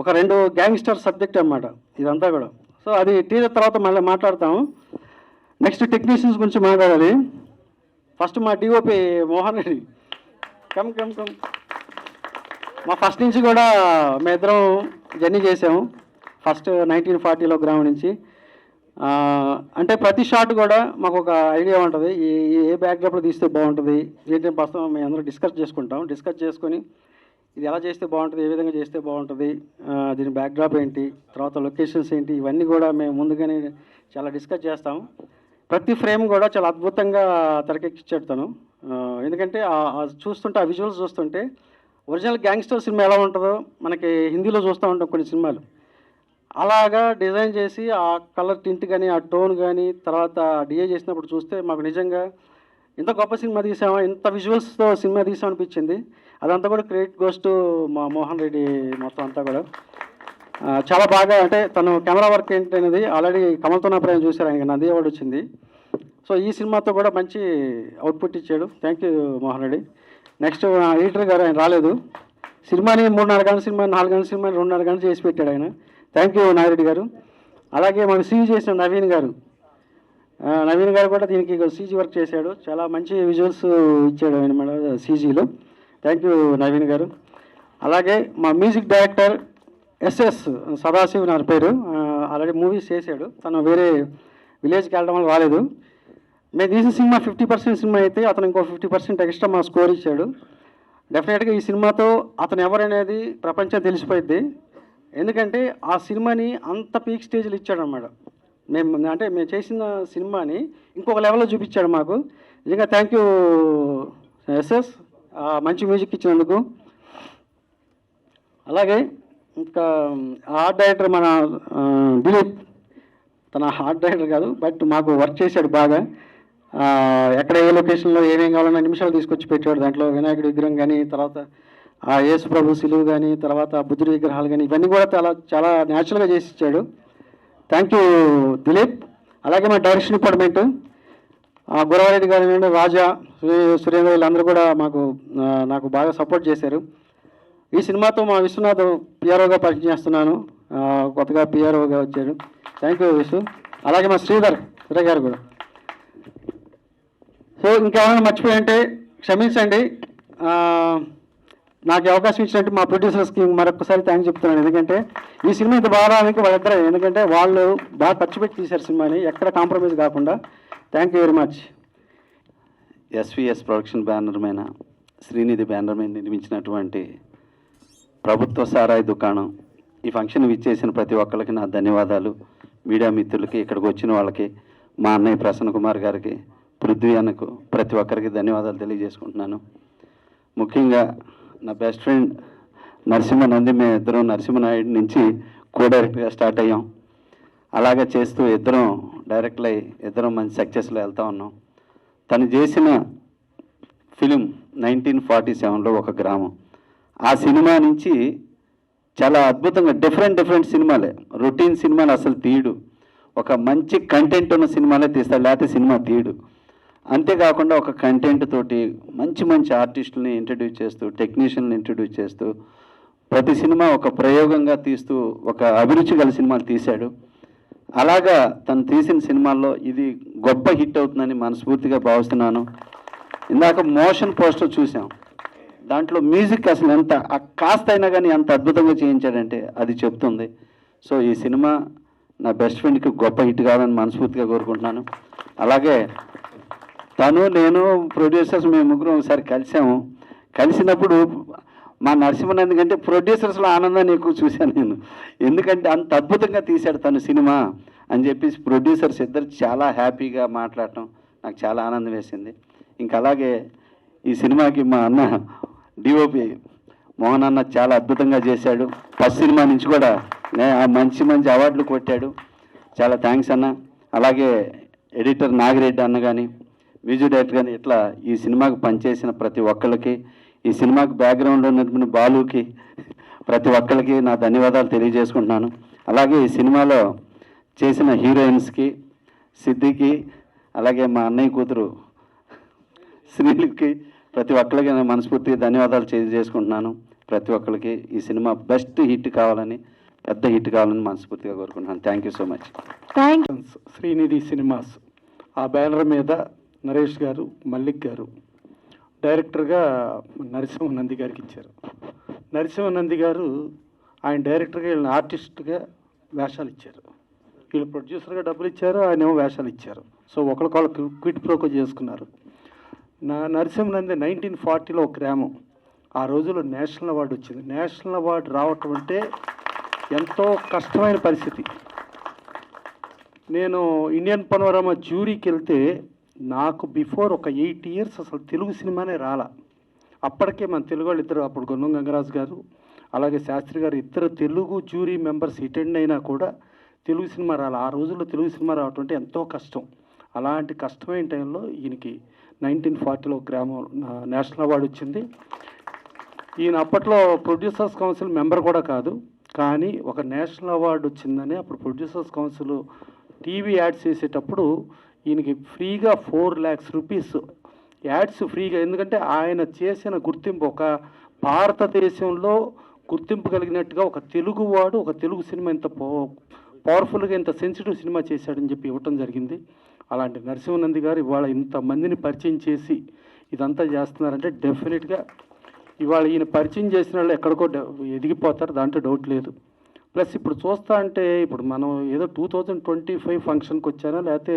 ఒక 2 గ్యాంగ్స్టర్ సబ్జెక్ట్ అనమాట ఇదంతా కూడా. సో అది టీజర్ తర్వాత మళ్ళీ మాట్లాడతాము. నెక్స్ట్ టెక్నీషియన్స్ గురించి మాట్లాడాలి. ఫస్ట్ మా డిఓపి మోహన్ రెడ్డి, కమ్. మా ఫస్ట్ నుంచి కూడా మేమిద్దరం జర్నీ చేసాము. ఫస్ట్ 1940లో గ్రామం నుంచి. అంటే ప్రతి షాట్ కూడా మాకు ఒక ఐడియా ఉంటుంది, ఏ బ్యాక్డ్రాప్లో తీస్తే బాగుంటుంది ఏంటంటే ప్రస్తుతం మేము అందరూ డిస్కస్ చేసుకొని ఇది ఎలా చేస్తే బాగుంటుంది, ఏ విధంగా చేస్తే బాగుంటుంది, దీని బ్యాక్డ్రాప్ ఏంటి, తర్వాత లొకేషన్స్ ఏంటి, ఇవన్నీ కూడా మేము ముందుగానే చాలా డిస్కస్ చేస్తాం. ప్రతి ఫ్రేమ్ కూడా చాలా అద్భుతంగా తెరకెక్కించాడు తను. ఎందుకంటే చూస్తుంటే ఆ విజువల్స్ చూస్తుంటే ఒరిజినల్ గ్యాంగ్స్టర్ సినిమా ఎలా ఉంటుందో మనకి హిందీలో చూస్తూ ఉంటాం కొన్ని సినిమాలు, అలాగా డిజైన్ చేసి ఆ కలర్ టింట్ కానీ ఆ టోన్ కానీ తర్వాత డిఏ చేసినప్పుడు చూస్తే మాకు నిజంగా ఇంత గొప్ప సినిమా తీసామా, ఇంత విజువల్స్తో సినిమా తీసామనిపించింది. అదంతా కూడా క్రెడిట్ గోస్ టు మా మోహన్ రెడ్డి. మొత్తం అంతా కూడా చాలా బాగా, అంటే తను కెమెరా వర్క్ ఏంటనేది ఆల్రెడీ కమల్తో నా ప్రేమ చూశారు, ఆయనకి నంది అవార్డు వచ్చింది. సో ఈ సినిమాతో కూడా మంచి అవుట్పుట్ ఇచ్చాడు. Thank you Mohan Reddy. Next editor గారు, ఆయన రాలేదు. సినిమాని 3.5 గంటల సినిమా, 4 గంటల సినిమాని 2.5 గంటలు చేసి పెట్టాడు ఆయన. థ్యాంక్ యూ నాగిరెడ్డి గారు. అలాగే మనకు సీజీ చేసిన నవీన్ గారు కూడా దీనికి సీజీ వర్క్ చేశాడు. చాలా మంచి విజువల్స్ ఇచ్చాడు ఆయన మన సీజీలో. థ్యాంక్ యూ నవీన్ గారు. అలాగే మా మ్యూజిక్ డైరెక్టర్ ఎస్ఎస్ సదాశివ్ నా పేరు. ఆల్రెడీ మూవీస్ చేశాడు. తను వేరే విలేజ్కి వెళ్ళడం వల్ల రాలేదు. మేము తీసిన సినిమా 50% సినిమా అయితే అతను ఇంకో 50% ఎక్స్ట్రా మా స్కోర్ ఇచ్చాడు. డెఫినెట్గా ఈ సినిమాతో అతను ఎవరనేది ప్రపంచం తెలిసిపోయింది. ఎందుకంటే ఆ సినిమాని అంత పీక్ స్టేజ్లో ఇచ్చాడన్నమాట. మేము చేసిన సినిమాని ఇంకొక లెవెల్లో చూపించాడు మాకు. నిజంగా థ్యాంక్ యూ ఎస్ఎస్, మంచి మ్యూజిక్ ఇచ్చినందుకు. అలాగే ఇంకా ఆర్ట్ డైరెక్టర్ మన దిలీప్, తన ఆర్ట్ డైరెక్టర్ కాదు బట్ మాకు వర్క్ చేశాడు బాగా. ఎక్కడ ఏ లొకేషన్లో ఏమేం కావాలన్నా నిమిషాలు తీసుకొచ్చి పెట్టాడు. దాంట్లో వినాయకుడి విగ్రహం కానీ, తర్వాత యేసు ప్రభు సిలువు కానీ, తర్వాత బుద్ధుడి విగ్రహాలు కానీ, ఇవన్నీ కూడా చాలా న్యాచురల్గా చేసి ఇచ్చాడు. Thank you Dilip. అలాగే మా డైరెక్షన్ డిపార్ట్మెంట్ గురవారెడ్డి గారు, రాజా, సురేంద్ర వీళ్ళందరూ కూడా నాకు బాగా సపోర్ట్ చేశారు. ఈ సినిమాతో మా విశ్వనాథ్ పిఆర్ఓగా పరిచయం చేస్తున్నాను. కొత్తగా పిఆర్ఓగా వచ్చాడు. థ్యాంక్ యూ విశ్వ. అలాగే మా శ్రీధర్ గారు కూడా. సో ఇంకేమైనా మర్చిపోయింటే క్షమించండి. నాకు అవకాశం ఇచ్చినట్టు మా ప్రొడ్యూసర్స్కి మరొకసారి థ్యాంక్స్ చెప్తున్నాను. ఎందుకంటే ఈ సినిమా ఇంత బాగా రావడానికి వాళ్ళిద్దరే, ఎందుకంటే వాళ్ళు బాగా ఖర్చు పెట్టి తీశారు సినిమాని, ఎక్కడ కాంప్రమైజ్ కాకుండా. Thank you very much. SVS production banner మీద, శ్రీనిధి బ్యానర్ మీద నిర్మించినటువంటి ప్రభుత్వ సారాయి దుకాణం ఈ ఫంక్షన్ విచ్చేసిన ప్రతి ఒక్కరికి నా ధన్యవాదాలు. మీడియా మిత్రులకి, ఇక్కడికి వచ్చిన వాళ్ళకి, మా అన్నయ్య ప్రసన్న కుమార్ గారికి, పృథ్వీ అన్నకు, ప్రతి ఒక్కరికి ధన్యవాదాలు తెలియజేసుకుంటున్నాను. ముఖ్యంగా నా బెస్ట్ ఫ్రెండ్ నరసింహనంది, మేము ఇద్దరం నరసింహనాయుడు నుంచి కో డైరెక్ట్గా స్టార్ట్ అయ్యాం. అలాగే చేస్తూ ఇద్దరం డైరెక్ట్లు అయ్యి ఇద్దరం మంచి సక్సెస్లో వెళ్తూ ఉన్నాం. తను చేసిన ఫిలిం 1947లో ఒక గ్రామం. ఆ సినిమా నుంచి చాలా అద్భుతంగా డిఫరెంట్ సినిమాలే, రొటీన్ సినిమాలు అసలు తీయడు. ఒక మంచి కంటెంట్ ఉన్న సినిమాలే తీస్తాడు, లేకపోతే సినిమా తీయడు. అంతేకాకుండా ఒక కంటెంట్ తోటి మంచి ఆర్టిస్టులని ఇంట్రడ్యూస్ చేస్తూ, టెక్నీషియన్ని ఇంట్రడ్యూస్ చేస్తూ, ప్రతి సినిమా ఒక ప్రయోగంగా తీస్తూ ఒక అభిరుచి గల సినిమాలు తీశాడు. అలాగా తను తీసిన సినిమాల్లో ఇది గొప్ప హిట్ అవుతుందని మనస్ఫూర్తిగా భావిస్తున్నాను. ఇందాక మోషన్ పోస్టర్ చూసాం, దాంట్లో మ్యూజిక్ అసలు ఎంత కాస్త అయినా కానీ ఎంత అద్భుతంగా చేయించాడంటే అది చెప్తుంది. సో ఈ సినిమా నా బెస్ట్ ఫ్రెండ్కి గొప్ప హిట్ కావాలని మనస్ఫూర్తిగా కోరుకుంటున్నాను. అలాగే నేను ప్రొడ్యూసర్స్ మేము ముగ్గురం ఒకసారి కలిసాము. కలిసినప్పుడు మా నరసింహనంది కంటే ప్రొడ్యూసర్స్లో ఆనందాన్ని ఎక్కువ చూశాను నేను. ఎందుకంటే అంత అద్భుతంగా తీశాడు తను సినిమా అని చెప్పేసి ప్రొడ్యూసర్స్ ఇద్దరు చాలా హ్యాపీగా మాట్లాడటం నాకు చాలా ఆనందం వేసింది. ఇంకా అలాగే ఈ సినిమాకి మా అన్న డిఓపి మోహన్ అన్న చాలా అద్భుతంగా చేశాడు. ఫస్ట్ సినిమా నుంచి కూడా మంచి అవార్డులు కొట్టాడు. చాలా థ్యాంక్స్ అన్న. అలాగే ఎడిటర్ నాగిరెడ్డి అన్న కానీ, మ్యూజిక్ డైరెక్టర్ కానీ, ఇట్లా ఈ సినిమాకి పనిచేసిన ప్రతి ఒక్కరికి, ఈ సినిమాకి బ్యాక్గ్రౌండ్లో ఉన్నటువంటి బాలుకి, ప్రతి ఒక్కరికి నా ధన్యవాదాలు తెలియజేసుకుంటున్నాను. అలాగే ఈ సినిమాలో చేసిన హీరోయిన్స్కి, సిద్ధికి, అలాగే మా అన్నయ్య కూతురు శ్రీలికి, ప్రతి ఒక్కరికి నేను మనస్ఫూర్తిగా ధన్యవాదాలు తెలియజేసుకుంటున్నాను. ప్రతి ఒక్కరికి ఈ సినిమా బెస్ట్ హిట్ కావాలని, పెద్ద హిట్ కావాలని మనస్ఫూర్తిగా కోరుకుంటున్నాను. Thank you so much. Srinidhi cinemas ఆ బ్యానర్ మీద నరేష్ గారు, మల్లిక్ గారు డైరెక్టర్గా నరసింహనంది గారికి ఇచ్చారు. నరసింహనంది గారు ఆయన డైరెక్టర్గా, వీళ్ళని ఆర్టిస్ట్గా వేషాలు ఇచ్చారు. వీళ్ళు ప్రొడ్యూసర్గా డబ్బులు ఇచ్చారు, ఆయన ఏమో వేషాలు ఇచ్చారు. సో ఒకరికొకరు క్విట్ ప్రోకో చేసుకున్నారు. నరసింహనంది 1940లో ఒక గ్రామం. ఆ రోజుల్లో నేషనల్ అవార్డు వచ్చింది. నేషనల్ అవార్డు రావటం అంటే ఎంతో కష్టమైన పరిస్థితి. నేను ఇండియన్ పనోరమా జ్యూరీకి వెళ్తే నాకు బిఫోర్ ఒక 8 years అసలు తెలుగు సినిమానే రాలా. అప్పటికే మన తెలుగు వాళ్ళు ఇద్దరు, అప్పుడు గొన్నం గంగరాజు గారు అలాగే శాస్త్రి గారు, ఇద్దరు తెలుగు జ్యూరీ మెంబర్స్ అటెండ్ అయినా కూడా తెలుగు సినిమా రాలా. ఆ రోజుల్లో తెలుగు సినిమా రావటం అంటే ఎంతో కష్టం. అలాంటి కష్టమైన టైంలో ఈయనకి 1940లో గ్రామం నేషనల్ అవార్డు వచ్చింది. ఈయన అప్పట్లో ప్రొడ్యూసర్స్ కౌన్సిల్ మెంబర్ కూడా కాదు, కానీ ఒక నేషనల్ అవార్డు వచ్చిందని అప్పుడు ప్రొడ్యూసర్స్ కౌన్సిల్ టీవీ యాడ్స్ చేసేటప్పుడు ఈయనకి ఫ్రీగా 4 lakhs rupees యాడ్స్ ఫ్రీగా. ఎందుకంటే ఆయన చేసిన గుర్తింపు ఒక భారతదేశంలో గుర్తింపు కలిగినట్టుగా ఒక తెలుగువాడు ఒక తెలుగు సినిమా ఇంత పవర్ఫుల్గా ఇంత సెన్సిటివ్ సినిమా చేశాడని చెప్పి ఇవ్వటం జరిగింది. అలాంటి నరసింహనంది గారు ఇవాళ ఇంతమందిని పరిచయం చేసి ఇదంతా చేస్తున్నారంటే డెఫినెట్గా ఇవాళ ఈయన పరిచయం చేసిన వాళ్ళు ఎక్కడికో ఎదిగిపోతారు, దాంట్లో డౌట్ లేదు. ప్లస్ ఇప్పుడు చూస్తా అంటే ఇప్పుడు మనం ఏదో 2025 ఫంక్షన్కి వచ్చారా లేకపోతే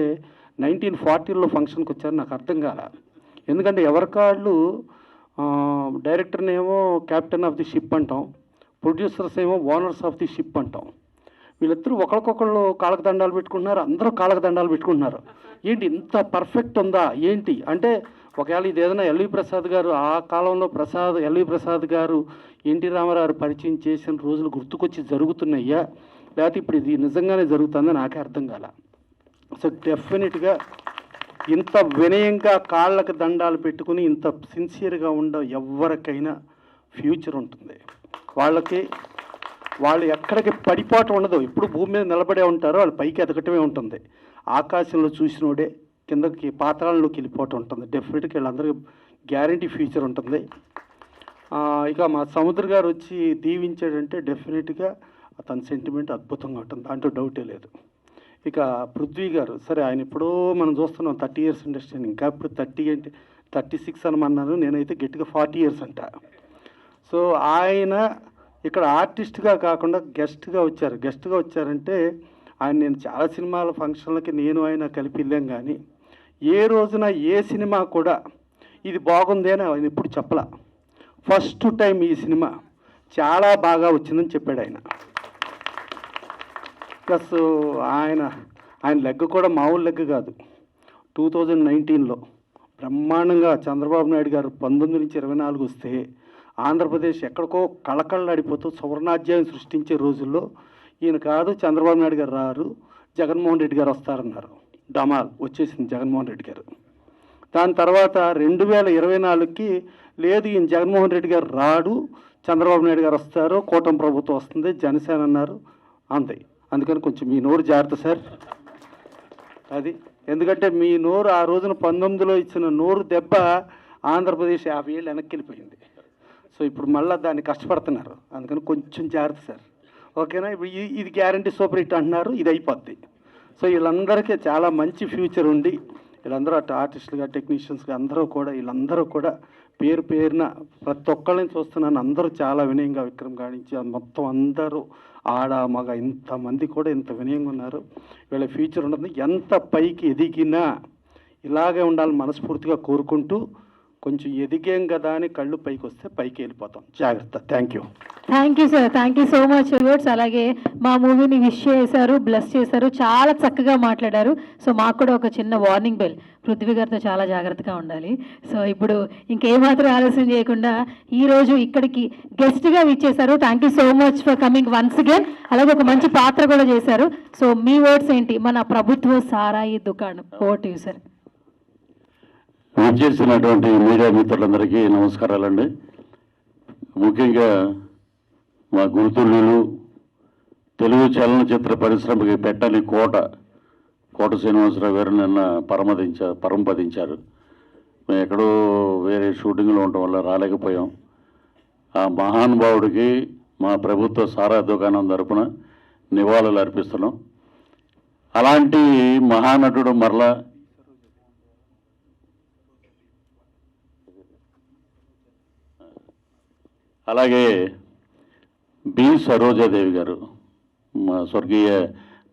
1940లో ఫంక్షన్కి వచ్చారా నాకు అర్థం కాల. ఎందుకంటే ఎవరికాళ్ళు డైరెక్టర్నేమో క్యాప్టెన్ ఆఫ్ ది షిప్ అంటాం, ప్రొడ్యూసర్స్ ఏమో ఓనర్స్ ఆఫ్ ది షిప్ అంటాం. వీళ్ళిద్దరూ ఒకరికొకళ్ళు కాళ్ళకు దండాలు పెట్టుకుంటున్నారు, అందరూ కాళ్ళకు దండాలు పెట్టుకుంటున్నారు. ఏంటి ఇంత పర్ఫెక్ట్ ఉందా ఏంటి అంటే, ఒకవేళ ఇది ఏదైనా ఎల్వి ప్రసాద్ గారు ఆ కాలంలో ఎల్వి ప్రసాద్ గారు ఎన్టీ రామారావు పరిచయం చేసిన రోజులు గుర్తుకొచ్చి జరుగుతున్నాయ్యా, లేకపోతే ఇప్పుడు ఇది నిజంగానే జరుగుతుందో నాకే అర్థం కాల. సో డెఫినెట్గా ఇంత వినయంగా కాళ్ళకు దండాలు పెట్టుకుని ఇంత సిన్సియర్గా ఎవరికైనా ఫ్యూచర్ ఉంటుంది. వాళ్ళు ఎక్కడికి పడిపోవటం ఉండదు, ఎప్పుడు భూమి మీద నిలబడే ఉంటారో వాళ్ళు పైకి ఎదగటమే ఉంటుంది. ఆకాశంలో చూసినోడే కిందకి పాతాళంలోకి వెళ్ళిపోవటం ఉంటుంది. డెఫినెట్గా వీళ్ళందరికీ గ్యారంటీ ఫ్యూచర్ ఉంటుంది. ఇక మా సముద్ర గారు వచ్చి దీవించాడంటే డెఫినెట్గా అతని సెంటిమెంట్ అద్భుతంగా ఉంటుంది, దాంట్లో డౌటే లేదు. ఇక పృథ్వీ గారు, సరే ఆయన ఎప్పుడో మనం చూస్తున్నాం 30 years ఇండస్ట్రీ, ఇంకా ఇప్పుడు 36 అనమన్నాను, నేనైతే గట్టిగా 40 years అంట. సో ఆయన ఇక్కడ ఆర్టిస్ట్గా కాకుండా గెస్ట్గా వచ్చారంటే ఆయన నేను చాలా సినిమాల ఫంక్షన్లకి నేను ఆయన కలిపి వెళ్ళాం, కానీ ఏ రోజున ఏ సినిమా కూడా ఇది బాగుంది అని ఆయన ఎప్పుడు చెప్పలా. ఫస్ట్ టైం ఈ సినిమా చాలా బాగా వచ్చిందని చెప్పాడు ఆయన. ప్లస్ ఆయన లెగ్ కూడా మామూలు లెగ్ కాదు. 2019లో బ్రహ్మాండంగా చంద్రబాబు నాయుడు గారు 19 నుంచి 24 వస్తే ఆంధ్రప్రదేశ్ ఎక్కడికో కళకళలాడిపోతూ సువర్ణాధ్యాయం సృష్టించే రోజుల్లో ఈయన కాదు చంద్రబాబు నాయుడు గారు రారు, జగన్మోహన్ రెడ్డి గారు వస్తారన్నారు. డమాల్ వచ్చేసింది జగన్మోహన్ రెడ్డి గారు. దాని తర్వాత 2024కి లేదు ఈయన జగన్మోహన్ రెడ్డి గారు రాడు, చంద్రబాబు నాయుడు గారు వస్తారు, కూటమి ప్రభుత్వం వస్తుంది, జనసేన అన్నారు అంతే. అందుకని కొంచెం మీ నోరు జాగ్రత్త సార్. అది ఎందుకంటే మీ నోరు ఆ రోజున 19లో ఇచ్చిన నోరు దెబ్బ ఆంధ్రప్రదేశ్ 50 ఏళ్ళు వెనక్కి వెళ్ళిపోయింది. సో ఇప్పుడు మళ్ళీ దాన్ని కష్టపడుతున్నారు, అందుకని కొంచెం జాగ్రత్త సార్, ఓకేనా? ఇప్పుడు ఇది గ్యారంటీ సూపర్ హిట్ అంటున్నారు, ఇది అయిపోద్ది. సో వీళ్ళందరికీ చాలా మంచి ఫ్యూచర్ ఉండి వీళ్ళందరూ అటు ఆర్టిస్టులుగా టెక్నీషియన్స్గా వీళ్ళందరూ కూడా పేరు పేరున ప్రతి ఒక్కళ్ళని చూస్తున్నాను, అందరూ చాలా వినయంగా విక్రమ్ గాడించి మొత్తం అందరూ ఆడ మగ ఇంతమంది కూడా ఇంత వినయంగా ఉన్నారు. వీళ్ళ ఫ్యూచర్ ఉండదు, ఎంత పైకి ఎదిగినా ఇలాగే ఉండాలని మనస్ఫూర్తిగా కోరుకుంటూ, కొంచెం ఎదిగేం కదా అని కళ్ళు పైకి వస్తే పైకి వెళ్ళిపోతాం, జాగ్రత్త. Thank you sir, thank you so much words. అలాగే మా మూవీని విష్ చేశారు, బ్లెస్ చేశారు, చాలా చక్కగా మాట్లాడారు. సో మాకు కూడా ఒక చిన్న వార్నింగ్ బెల్, పృథ్వీ గారితో చాలా జాగ్రత్తగా ఉండాలి. సో ఇప్పుడు ఇంకేమాత్రం ఆలస్యం చేయకుండా ఈరోజు ఇక్కడికి గెస్ట్గా విచ్చేశారు. Thank you so much for coming once again. అలాగే ఒక మంచి పాత్ర కూడా చేశారు. సో మీ వర్డ్స్ ఏంటి మన ప్రభుత్వ సారాయి దుకాణం? Over to you sir. విచ్చేసినటువంటి మీడియా మిత్రులందరికీ నమస్కారాలండి. ముఖ్యంగా మా గురుతుల్యులు తెలుగు చలనచిత్ర పరిశ్రమకి పెట్టని కోట శ్రీనివాసరావు గారు నిన్న పరంపదించారు. మేము ఎక్కడో వేరే షూటింగ్లో ఉండటం వల్ల రాలేకపోయాం. ఆ మహానుభావుడికి మా ప్రభుత్వ సారా దుకాణం తరపున నివాళులు అర్పిస్తున్నాం. అలాంటి మహానటుడు మరలా అలాగే బి సరోజాదేవి గారు, మా స్వర్గీయ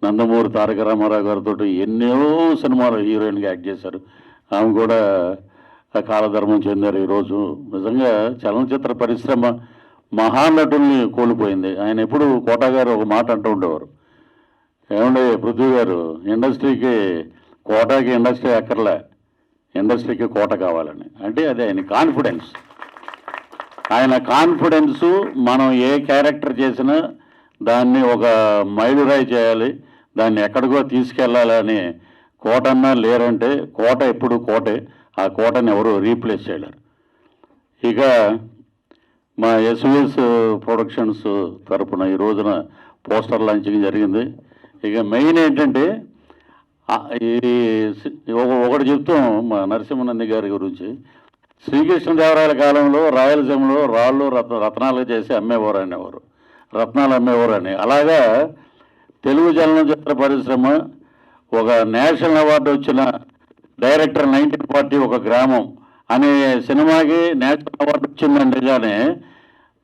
నందమూరి తారక రామారావు గారితో ఎన్నో సినిమాలు హీరోయిన్గా యాక్ట్ చేశారు. ఆమె కూడా కాలధర్మం చెందారు. ఈరోజు నిజంగా చలనచిత్ర పరిశ్రమ మహానటుల్ని కోల్పోయింది. ఆయన ఎప్పుడు కోట గారు ఒక మాట అంటూ ఉండేవారు, ఏమండే పృథ్వీ గారు, కోటాకి ఇండస్ట్రీ అక్కర్లే, ఇండస్ట్రీకి కోట కావాలని. అంటే అది ఆయన కాన్ఫిడెన్స్. ఆయన కాన్ఫిడెన్సు మనం ఏ క్యారెక్టర్ చేసినా దాన్ని ఒక మైలురాయి చేయాలి, దాన్ని ఎక్కడికో తీసుకెళ్ళాలని కోటన్నా లేరంటే కోట ఎప్పుడు కోటే, ఆ కోటని ఎవరు రీప్లేస్ చేయలేరు. ఇక మా ఎస్విఎస్ ప్రొడక్షన్స్ తరపున ఈ రోజున పోస్టర్ లాంచింగ్ జరిగింది. ఇక మెయిన్ ఏంటంటే ఒకటి చెప్తాం మా నరసింహనంది గారి గురించి. శ్రీకృష్ణదేవరాయల కాలంలో రాయలసీమలో రాళ్ళు రత్నాలు చేసి అమ్మేవారు అనేవారు, రత్నాలు అమ్మేవారు అని. అలాగా తెలుగు చలనచిత్ర పరిశ్రమ ఒక నేషనల్ అవార్డు వచ్చిన డైరెక్టర్ 1940 ఒక గ్రామం అనే సినిమాకి నేషనల్ అవార్డు వచ్చిందంటే కానీ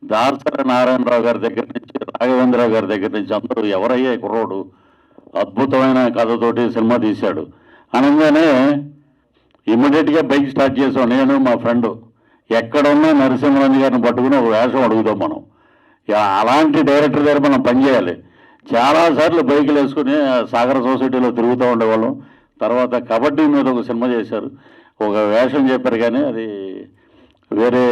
దాసరి నారాయణరావు గారి దగ్గర నుంచి రాఘవేంద్ర గారి దగ్గర నుంచి అందరూ ఎవరయ్యే కుర్రోడు అద్భుతమైన కథతోటి సినిమా తీశాడు అనగానే ఇమ్మీడియట్గా బైక్ స్టార్ట్ చేసాం. నేను మా ఫ్రెండ్ ఎక్కడున్నా నరసింహరాజు గారిని పట్టుకుని ఒక వేషం అడుగుతాం మనం. అలాంటి డైరెక్టర్ దగ్గర మనం పనిచేయాలి. చాలాసార్లు బైకులు వేసుకుని సాగర సొసైటీలో తిరుగుతూ ఉండేవాళ్ళం. తర్వాత కబడ్డీ మీద ఒక సినిమా చేశారు, ఒక వేషం చెప్పారు, కానీ అది వేరే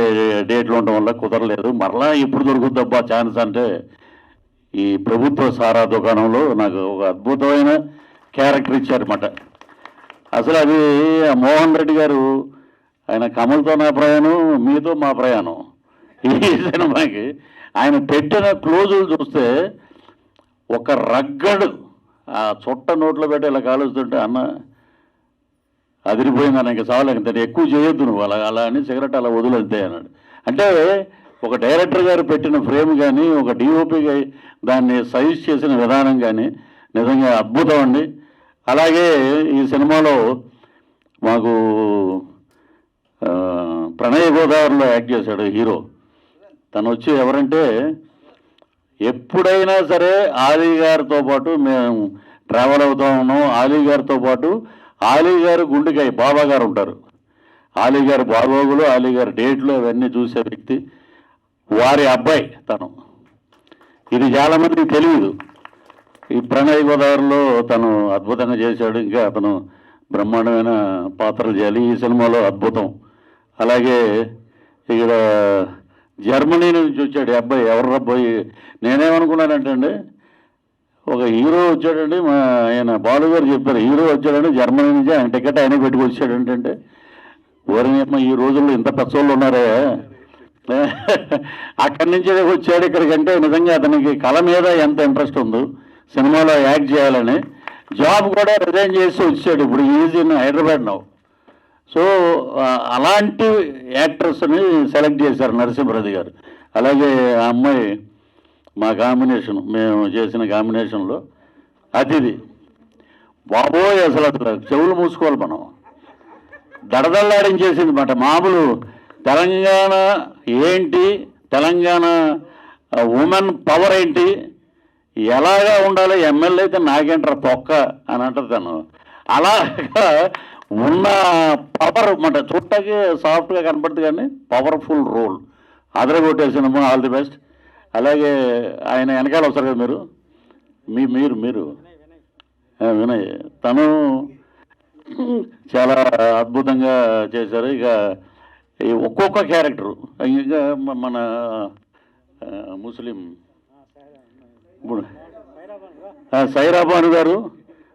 డేట్లు ఉండడం వల్ల కుదరలేదు. మరలా ఇప్పుడు దొరుకుద్దబ్బా ఛాన్స్ అంటే ఈ ప్రభుత్వ సారా దుకాణంలో నాకు ఒక అద్భుతమైన క్యారెక్టర్ ఇచ్చారన్నమాట. అసలు అది మోహన్ రెడ్డి గారు ఆయన కమల్తో నా ప్రయాణం, మీతో మా ప్రయాణం ఈ సినిమాకి ఆయన పెట్టిన క్లోజులు చూస్తే ఒక రగ్గడు ఆ చుట్ట నోట్లో పెట్టి ఇలా కాలుస్తుంటే అన్న అదిరిపోయింది అన్న, ఇంకా చాలు, ఇంత ఎక్కువ చేయొద్దు నువ్వు అలా అని సిగరెట్ అలా వదిలేద్దే అన్నాడు. అంటే ఒక డైరెక్టర్ గారు పెట్టిన ఫ్రేమ్ కానీ, ఒక డిఓపిగా దాన్ని సజెస్ట్ చేసిన విధానం కానీ నిజంగా అద్భుతం అండి. అలాగే ఈ సినిమాలో మాకు ప్రణయ గోదావరిలో యాక్ట్ చేశాడు హీరో. తను వచ్చి ఎవరంటే, ఎప్పుడైనా సరే ఆలీ గారితో పాటు మేము ట్రావెల్ అవుతూ ఉన్నాం. ఆలీ గారితో పాటు ఆలీ గారు గుండెకాయ బాబా గారు ఉంటారు. ఆలీ గారి బాగోగులు, ఆలీ గారి డేట్లు అవన్నీ చూసే వ్యక్తి. వారి అబ్బాయి తను. ఇది చాలామందికి తెలియదు. ఈ ప్రణయ్ గోదావరిలో తను అద్భుతంగా చేశాడు. ఇంకా అతను బ్రహ్మాండమైన పాత్రలు చేయాలి ఈ సినిమాలో, అద్భుతం. అలాగే ఇక్కడ జర్మనీ నుంచి వచ్చాడు ఈ అబ్బాయి. ఎవరు అబ్బాయి? నేనేమనుకున్నానంటే అండి, ఒక హీరో వచ్చాడండి, మా ఆయన బాలు గారు చెప్పారు, హీరో వచ్చాడండి జర్మనీ నుంచి, ఆయన టికెట్ ఆయన పెట్టుకొచ్చాడు ఏంటంటే, ఓరినమ్మ ఈ రోజుల్లో ఇంత పెద్దోళ్ళు ఉన్నారే, అక్కడి నుంచే వచ్చాడు ఇక్కడికంటే నిజంగా అతనికి కళ మీద ఎంత ఇంట్రెస్ట్ ఉందో, సినిమాలో యాక్ట్ చేయాలని. జాబ్ కూడా రిజైన్ చేసి వచ్చాడు. ఇప్పుడు is in Hyderabad now. So అలాంటి యాక్టర్స్ని సెలెక్ట్ చేశారు నరసింహరాజు గారు. అలాగే ఆ అమ్మాయి మా కాంబినేషన్, మేము చేసిన కాంబినేషన్లో అతిథి. బాబోయ్ అసలు చెవులు మూసుకోవాలి మనం, దడదల్లాడించేసింది మాట. మామూలు తెలంగాణ ఏంటి, తెలంగాణ ఉమెన్ పవర్ ఏంటి, ఎలాగా ఉండాలి, ఎమ్మెల్యే అయితే నాకేంటారా తొక్క అని అంటారు తను. అలాగా ఉన్న పవర్ మాట, చుట్టకి సాఫ్ట్గా కనపడుతుంది కానీ పవర్ఫుల్ రోల్. అదరగొట్టేసినాము. All the best. అలాగే ఆయన వెనకాల వస్తారు కదా మీరు, మీరు వినయ్, తను చాలా అద్భుతంగా చేశారు. ఇక ఈ ఒక్కొక్క క్యారెక్టరు, ఇంకా మన ముస్లిం సైరాబాను గారు,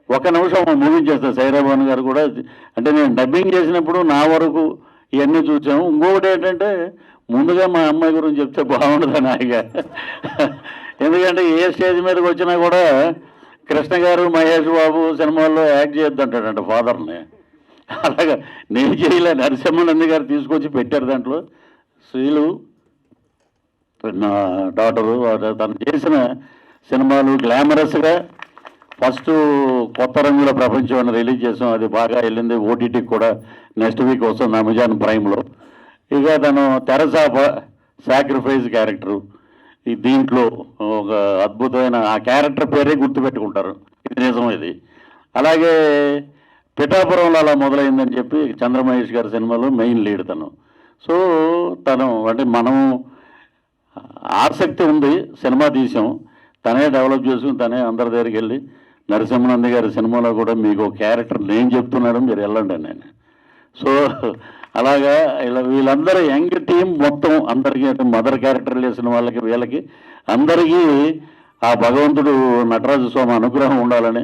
ఒక నిమిషం ముగించేస్తారు. సైరాబాను గారు కూడా, అంటే నేను డబ్బింగ్ చేసినప్పుడు నా వరకు ఇవన్నీ చూసాము. ఇంకొకటి ఏంటంటే, ముందుగా మా అమ్మాయి గురించి చెప్తే బాగుండదని ఆయన, ఎందుకంటే ఏ స్టేజ్ మీదకి వచ్చినా కూడా కృష్ణ గారు, మహేష్ బాబు సినిమాల్లో యాక్ట్ చేయొద్దంటాడంట ఫాదర్ని. అలాగా నేను చేయలే, నరసింహనంది గారు తీసుకొచ్చి పెట్టారు. దాంట్లో శ్రీలు నా డాటరు, తను చేసిన సినిమాలు గ్లామరస్గా ఫస్ట్ కొత్త రంగుల ప్రపంచం అని రిలీజ్ చేసాం. అది బాగా వెళ్ళింది. ఓటీటీకి కూడా నెక్స్ట్ వీక్ వస్తుంది అమెజాన్ ప్రైమ్లో. ఇక తను తెరసాప సాక్రిఫైస్ క్యారెక్టరు, ఈ దీంట్లో ఒక అద్భుతమైన ఆ క్యారెక్టర్ పేరే గుర్తుపెట్టుకుంటారు. ఇది నిజం ఇది. అలాగే పిఠాపురంలో అలా మొదలైందని చెప్పి చంద్రమహేష్ గారి సినిమాలో మెయిన్ లీడ్ తను. సో తను అంటే మనం ఆసక్తి ఉంది, సినిమా తీసాం, తనే డెవలప్ చేసుకుని తనే అందరి దగ్గరికి వెళ్ళి, నరసింహనంది గారి సినిమాలో కూడా మీకు క్యారెక్టర్ నేను చెప్తున్నాడు, మీరు వెళ్ళండి నేను. సో అలాగా ఇలా వీళ్ళందరూ యంగ్ టీం మొత్తం అందరికీ, అంటే మదర్ క్యారెక్టర్ చేసిన వాళ్ళకి వీళ్ళకి అందరికీ ఆ భగవంతుడు నటరాజు స్వామి అనుగ్రహం ఉండాలని,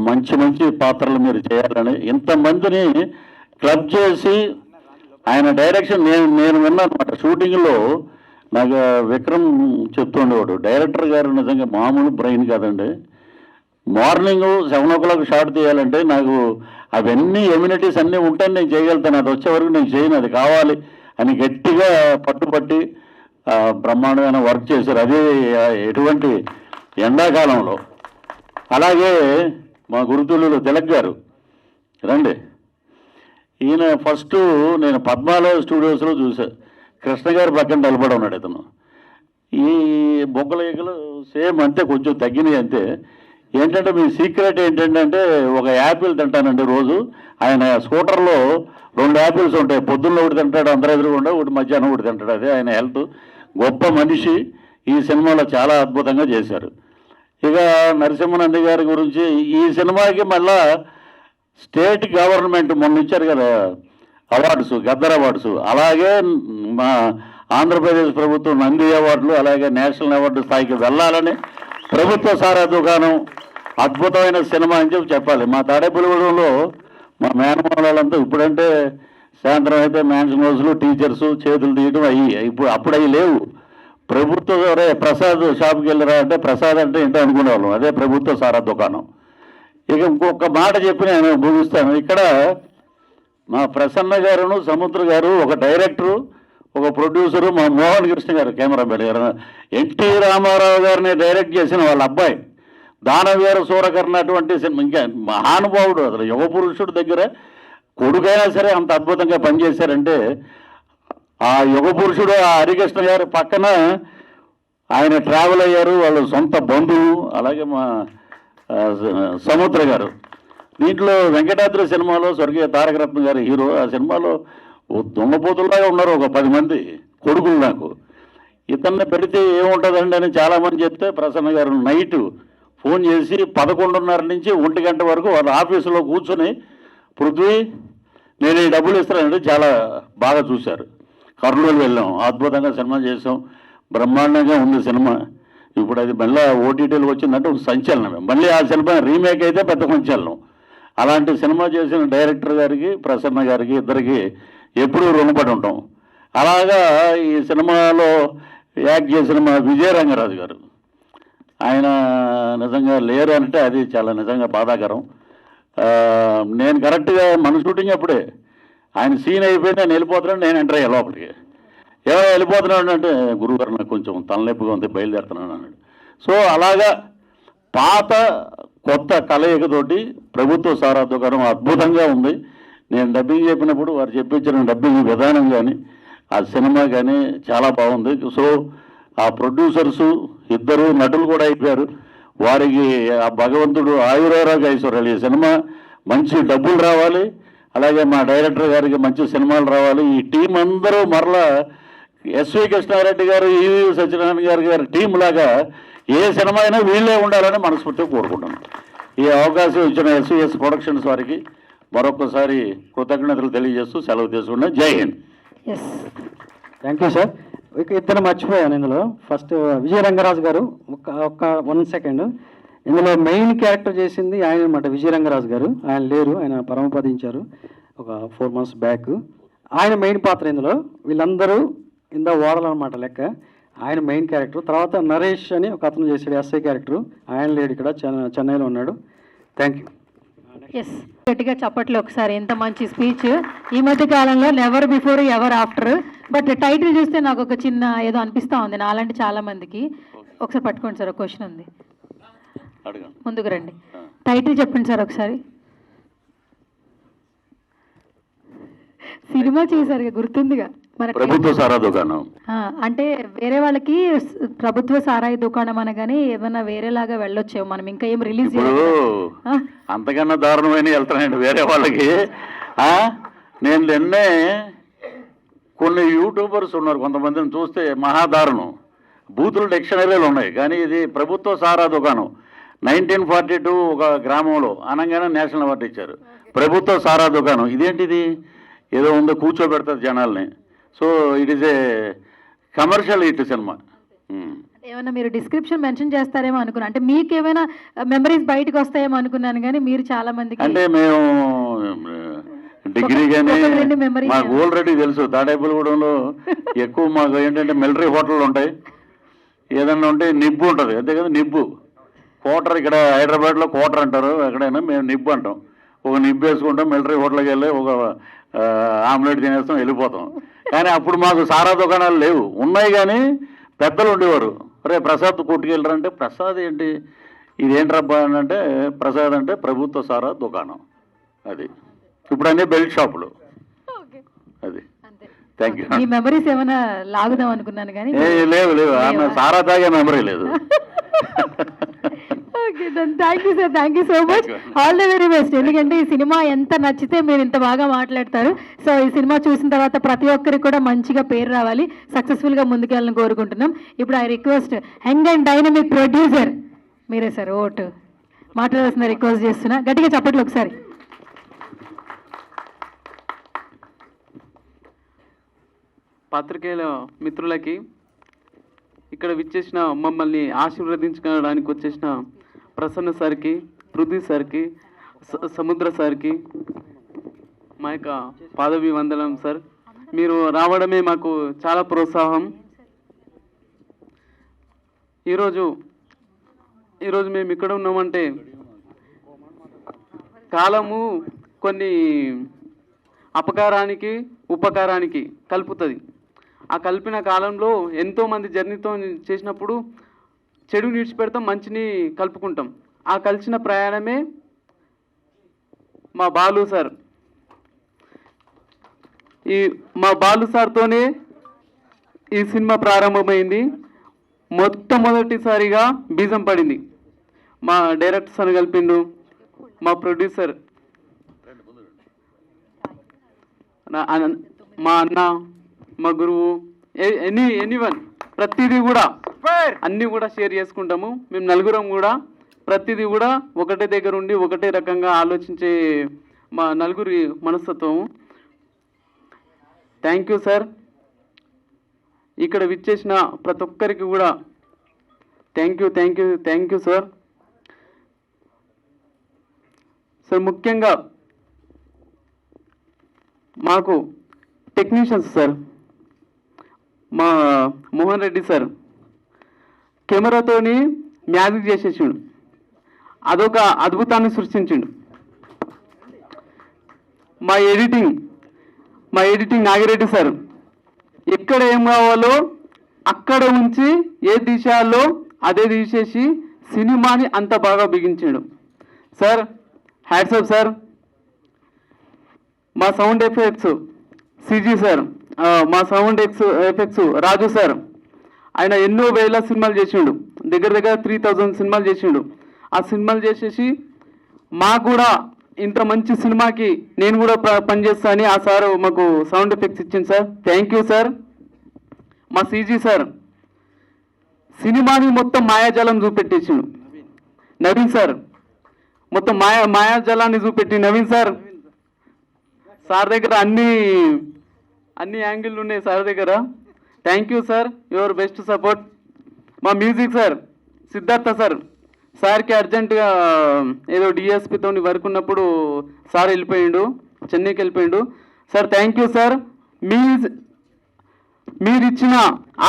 మంచి మంచి పాత్రలు మీరు చేయాలని, ఇంతమందిని క్లబ్ చేసి ఆయన డైరెక్షన్ నేను విన్నాను అనమాట. షూటింగ్లో నాకు విక్రమ్ చెప్తుండేవాడు, డైరెక్టర్ గారు నిజంగా మామూలు బ్రెయిన్ కాదండి. మార్నింగ్ 7 o'clock షాట్ తీయాలంటే నాకు అవన్నీ ఎమ్యూనిటీస్ అన్నీ ఉంటే నేను చేయగలుగుతాను, అది వచ్చే వరకు నేను చేయను, అది కావాలి అని గట్టిగా పట్టుబట్టి బ్రహ్మాండమైన వర్క్ చేశారు. అది ఎటువంటి ఎండాకాలంలో. అలాగే మా గురుతులు తిలక్ గారు రండి. ఈయన ఫస్ట్ నేను పద్మాలయ స్టూడియోస్లో చూశాను. కృష్ణ గారు పక్కన నిలబడి ఉన్నాడు. ఇతను ఈ బొగ్గల ఈగలు సేమ్ అంతే, కొంచెం తగ్గినాయి అంతే. ఏంటంటే మీ సీక్రెట్ ఏంటంటే ఒక యాపిల్ తింటానండి రోజు. ఆయన స్కూటర్లో 2 యాపిల్స్ ఉంటాయి, పొద్దున్న ఒకటి తింటాడు, అందరూ ఎదురుగుండా ఒకటి, మధ్యాహ్నం ఒకటి తింటాడు. అదే ఆయన హెల్త్. గొప్ప మనిషి. ఈ సినిమాలో చాలా అద్భుతంగా చేశారు. ఇక నరసింహనంది గారి గురించి, ఈ సినిమాకి మళ్ళా స్టేట్ గవర్నమెంట్ మొన్న ఇచ్చారు కదా అవార్డ్స్, గద్దర్ అవార్డ్స్, అలాగే మా ఆంధ్రప్రదేశ్ ప్రభుత్వం నంది అవార్డులు, అలాగే నేషనల్ అవార్డు స్థాయికి వెళ్ళాలని ప్రభుత్వ సారా దుకాణం అద్భుతమైన సినిమా అని చెప్పాలి. మా తాడేపల్లిగూడెంలో మా మేనమాలంతా ఇప్పుడంటే సాయంత్రం అయితే మ్యాన్షన్ హౌస్లు, టీచర్స్ చేతులు తీయడం ఇప్పుడు అప్పుడు అవి లేవు. ప్రభుత్వ ప్రసాద్ షాప్కి వెళ్ళరా అంటే ప్రసాద్ అంటే ఏంటో అనుకునేవాళ్ళం, అదే ప్రభుత్వ సారా దుకాణం. ఇక ఇంకొక మాట చెప్పి నేను ముగిస్తాను. ఇక్కడ మా ప్రసన్న గారును సముద్ర గారు, ఒక డైరెక్టరు, ఒక ప్రొడ్యూసరు, మా మోహన్ కృష్ణ గారు కెమెరామెన్ గారు, ఎన్టీ రామారావు గారిని డైరెక్ట్ చేసిన వాళ్ళ అబ్బాయి దానవీర సూరకర్ణ అటువంటి సినిమా. ఇంకా మహానుభావుడు, అసలు యువ పురుషుడు దగ్గర కొడుకైనా సరే అంత అద్భుతంగా పనిచేశారంటే, ఆ యుగ పురుషుడు ఆ హరికృష్ణ గారి పక్కన ఆయన ట్రావెల్ అయ్యారు, వాళ్ళ సొంత బంధువు. అలాగే మా సముద్ర గారు. దీంట్లో వెంకటాద్రి సినిమాలో స్వర్గీయ తారకరత్న గారి హీరో. ఆ సినిమాలో దొంగపోతుల్లాగా ఉన్నారు ఒక 10 మంది కొడుకులు నాకు. ఇతన్ని పెడితే ఏముంటుందండి అని చాలామంది చెప్తే ప్రసన్న గారు నైట్ ఫోన్ చేసి 11:30 నుంచి 1 గంట వరకు వాళ్ళ ఆఫీసులో కూర్చొని, పృథ్వీ నేను ఈ డబ్బులు ఇస్తానంటే చాలా బాగా చూశారు. కర్నూలు వెళ్ళాం, అద్భుతంగా సినిమా చేసాం, బ్రహ్మాండంగా ఉంది సినిమా. ఇప్పుడు అది మళ్ళీ ఓటీటీలు వచ్చిందంటే ఒక సంచలనమే. మళ్ళీ ఆ సినిమా రీమేక్ అయితే పెద్ద సంచలనం. అలాంటి సినిమా చేసిన డైరెక్టర్ గారికి, ప్రసన్న గారికి, ఇద్దరికి ఎప్పుడూ రుణపడి ఉంటాం. అలాగా ఈ సినిమాలో యాక్ట్ చేసిన మా విజయరంగరాజు గారు, ఆయన నిజంగా లేరు అంటే అది చాలా నిజంగా బాధాకరం. నేను కరెక్ట్గా మన షూటింగ్ అప్పుడే ఆయన సీన్ అయిపోయి నేను వెళ్ళిపోతున్నాను, నేను ఎంటర్ అయ్యా లోపలికి. ఏమో వెళ్ళిపోతున్నాడు అంటే, గురువుగారు నాకు కొంచెం తలనొప్పిగా ఉంది, బయలుదేరుతున్నాను అన్నాడు. సో అలాగా పాత కొత్త కలయికతోటి ప్రభుత్వ సారా దుకాణం అద్భుతంగా ఉంది. నేను డబ్బింగ్ చెప్పినప్పుడు వారు చెప్పించిన డబ్బింగ్ విధానం కానీ ఆ సినిమా కానీ చాలా బాగుంది. సో ఆ ప్రొడ్యూసర్సు ఇద్దరు నటులు కూడా అయిపోయారు. వారికి ఆ భగవంతుడు ఆయురారోగ్య ఐశ్వర్యాలు, ఈ సినిమా మంచి డబ్బులు రావాలి, అలాగే మా డైరెక్టర్ గారికి మంచి సినిమాలు రావాలి. ఈ టీం అందరూ మరలా ఎస్వి కృష్ణారెడ్డి గారు, ఈవి సత్యనారాయణ గారి టీం లాగా ఏ సినిమా అయినా వీళ్ళే ఉండాలని మనస్ఫూర్తిగా కోరుకుంటున్నాను. ఈ అవకాశం ఇచ్చిన ఎస్విఎస్ ప్రొడక్షన్స్ వారికి మరొకసారి కృతజ్ఞతలు తెలియజేస్తూ సెలవు తీసుకున్నాను. జై హింద్. Thank you sir. ఇక ఇద్దరు మర్చిపోయాను ఇందులో. ఫస్ట్ విజయరంగరాజు గారు, ఒక 1 సెకండ్. ఇందులో మెయిన్ క్యారెక్టర్ చేసింది ఆయన అనమాట, విజయరంగరాజు గారు. ఆయన లేరు, ఆయన పరమపదించారు ఒక 4 months బ్యాక్. ఆయన మెయిన్ పాత్ర ఇందులో. వీళ్ళందరూ ఇంద ఓడలు అనమాట లెక్క. ఆయన మెయిన్ క్యారెక్టర్. తర్వాత నరేష్ అని ఒక అతను చేశాడు ఎస్ఐ క్యారెక్టర్. ఆయన లేడు, ఇక్కడ చెన్నైలో ఉన్నాడు. Thank you. ఎస్, గట్టిగా చప్పట్లు ఒకసారి. ఎంత మంచి స్పీచ్. ఈ మధ్య కాలంలో never before ever after. But title చూస్తే నాకు ఒక చిన్న ఏదో అనిపిస్తూ ఉంది నాలాంటి చాలా మందికి. ఒకసారి పట్టుకోండి సార్, ఒక క్వశ్చన్ ఉంది, ముందుకు రండి. టైటిల్ చెప్పండి సార్ ఒకసారి. సినిమా చేశారు గుర్తుందిగా మన ప్రభుత్వ సారా దుకాణం. అంటే వేరే వాళ్ళకి ప్రభుత్వ సారాయి దుకాణం అనగానే ఏమైనా వేరేలాగా వెళ్ళొచ్చేమో, మనం ఇంకా ఏం రిలీజ్ అంతకన్నా దారుణమైన వెళ్తానండి వేరే వాళ్ళకి. నేను నిన్నే కొన్ని యూట్యూబర్స్ ఉన్నారు, కొంతమందిని చూస్తే మహాదారుణం. బూతులు డిక్షనరీలు ఉన్నాయి, కానీ ఇది ప్రభుత్వ సారా దుకాణం. 1942 ఒక గ్రామంలో అనగానే నేషనల్ అవార్డు ఇచ్చారు. ప్రభుత్వ సారా దుకాణం ఇదేంటిది, ఏదో ఉందో కూర్చోబెడతారు జనాల్ని. So it is a commercial hit cinema. ఏమైనా మీరు డిస్క్రిప్షన్ మెన్షన్ చేస్తారేమో అనుకున్నా, అంటే మీకు ఏమైనా మెమరీస్ బయటకు వస్తాయేమో అనుకున్నాను, కానీ మీరు చాలా మందికి అంటే మేము డిగ్రీ కానీ మాకు ఆల్రెడీ తెలుసు. తాడేపల్లిగూడెంలో ఎక్కువ మాకు ఏంటంటే మిలిటరీ హోటళ్ళు ఉంటాయి, ఏదన్నా ఉంటే నిబ్బు ఉంటుంది, అంతే కదా. నిబ్బు క్వార్టర్, ఇక్కడ హైదరాబాద్లో క్వార్టర్ అంటారు, ఎక్కడైనా మేము నిబ్బు అంటాం. ఒక నిబ్బు వేసుకుంటాం, మిలిటరీ హోటల్కి వెళ్ళి ఒక ఆమ్లెట్ తినేస్తాం, వెళ్ళిపోతాం. కానీ అప్పుడు మాకు సారా దుకాణాలు లేవు, ఉన్నాయి కానీ పెద్దలు ఉండేవారు. రే ప్రసాద్ కొట్టుకెళ్ళరంటే, ప్రసాద్ ఏంటి ఇదేంట్రబ్బా అని అంటే, ప్రసాద్ అంటే ప్రభుత్వ సారా దుకాణం. అది ఇప్పుడు అన్నీ బెల్ట్ షాపులు. అది థ్యాంక్ యూ. మీ మెమరీస్ ఏమైనా లాగుదాం అనుకున్నాను కానీ లేవు ఆమె సారా తాగే మెమరీ లేదు. Okay then thank you sir, thank you so much, all the very best. ఎందుకంటే ఈ సినిమా ఎంత నచ్చితే మీరు ఇంత బాగా మాట్లాడతారు. సో ఈ సినిమా చూసిన తర్వాత ప్రతి ఒక్కరికి కూడా మంచిగా పేరు రావాలి, సక్సెస్ఫుల్గా ముందుకెళ్ళాలని కోరుకుంటున్నాం. ఇప్పుడు I request young and dynamic producer మీరే సార్ ఓటు మాట్లాడాల్సిన రిక్వెస్ట్ చేస్తున్నా. గట్టిగా చెప్పట్లు ఒకసారి. పాత్రికేయుల మిత్రులకి, ఇక్కడ విచ్చేసిన మమ్మల్ని ఆశీర్వదించడానికి వచ్చేసిన ప్రసన్న సార్కి, పృథ్వీ సార్కి, సముద్ర సార్కి మా యొక్క పాదవి వందనం సార్. మీరు రావడమే మాకు చాలా ప్రోత్సాహం. ఈరోజు మేము ఇక్కడ ఉన్నామంటే కాలము కొన్ని అపకారానికి ఉపకారానికి కలుపుతుంది. ఆ కలిపిన కాలంలో ఎంతోమంది జర్నీతో చేసినప్పుడు చెడు విడిచిపెడతాం, మంచిని కలుపుకుంటాం. ఆ కలిసిన ప్రయాణమే మా బాలు సార్. మా బాలు సార్తోనే ఈ సినిమా ప్రారంభమైంది. మొట్టమొదటిసారిగా బీజం పడింది. మా డైరెక్టర్ సార్ కలిపిండు, మా ప్రొడ్యూసర్, మా అన్న, మా గురువు, ఎనీవన్ ప్రతిదీ కూడా అన్నీ కూడా షేర్ చేసుకుంటాము. మేము నలుగురం కూడా ప్రతిదీ కూడా ఒకటే దగ్గర ఉండి ఒకటే రకంగా ఆలోచించే మా నలుగురి మనస్తత్వము. Thank you sir. ఇక్కడ విచ్చేసిన ప్రతి ఒక్కరికి కూడా థ్యాంక్ యూ సార్. సార్ ముఖ్యంగా మాకు టెక్నీషియన్స్ సార్, మా మోహన్ రెడ్డి సార్ కెమెరాతోని మ్యాజిక్ చేసేసిండు, అదొక అద్భుతాన్ని సృష్టించిండు. మా ఎడిటింగ్ నాగిరెడ్డి సార్ ఎక్కడ ఏం కావాలో అక్కడ ఉంచి ఏ తీసేయాలో అదే తీసేసి సినిమాని అంత బాగా బిగించాడు సార్. Hats off sir. మా సౌండ్ ఎఫెక్ట్స్ సిజీ సార్, మా సౌండ్ ఎఫెక్ట్స్ రాజు సార్, ఆయన ఎన్నో వేల సినిమాలు చేసిండు, దగ్గర 3000 సినిమాలు చేసిండు. ఆ సినిమాలు చేసేసి మాకు కూడా ఇంత మంచి సినిమాకి నేను కూడా పనిచేస్తా అని ఆ సార్ మాకు సౌండ్ ఎఫెక్ట్స్ ఇచ్చింది సార్. Thank you sir. మా సీజీ సార్ సినిమాని మొత్తం మాయాజాలం చూపెట్టేసిండు. నవీన్ సార్ మొత్తం మాయాజాలాన్ని చూపెట్టి నవీన్ సార్ దగ్గర అన్ని యాంగిల్ ఉన్నాయి సార్ దగ్గర. Thank you sir, your best support. మా మ్యూజిక్ సార్ సిద్ధార్థ సార్కి అర్జెంటుగా ఏదో డిఎస్పితో వర్క్ ఉన్నప్పుడు సార్ వెళ్ళిపోయిండు, చెన్నైకి వెళ్ళిపోయిండు. Sir thank you sir. మీరు ఇచ్చిన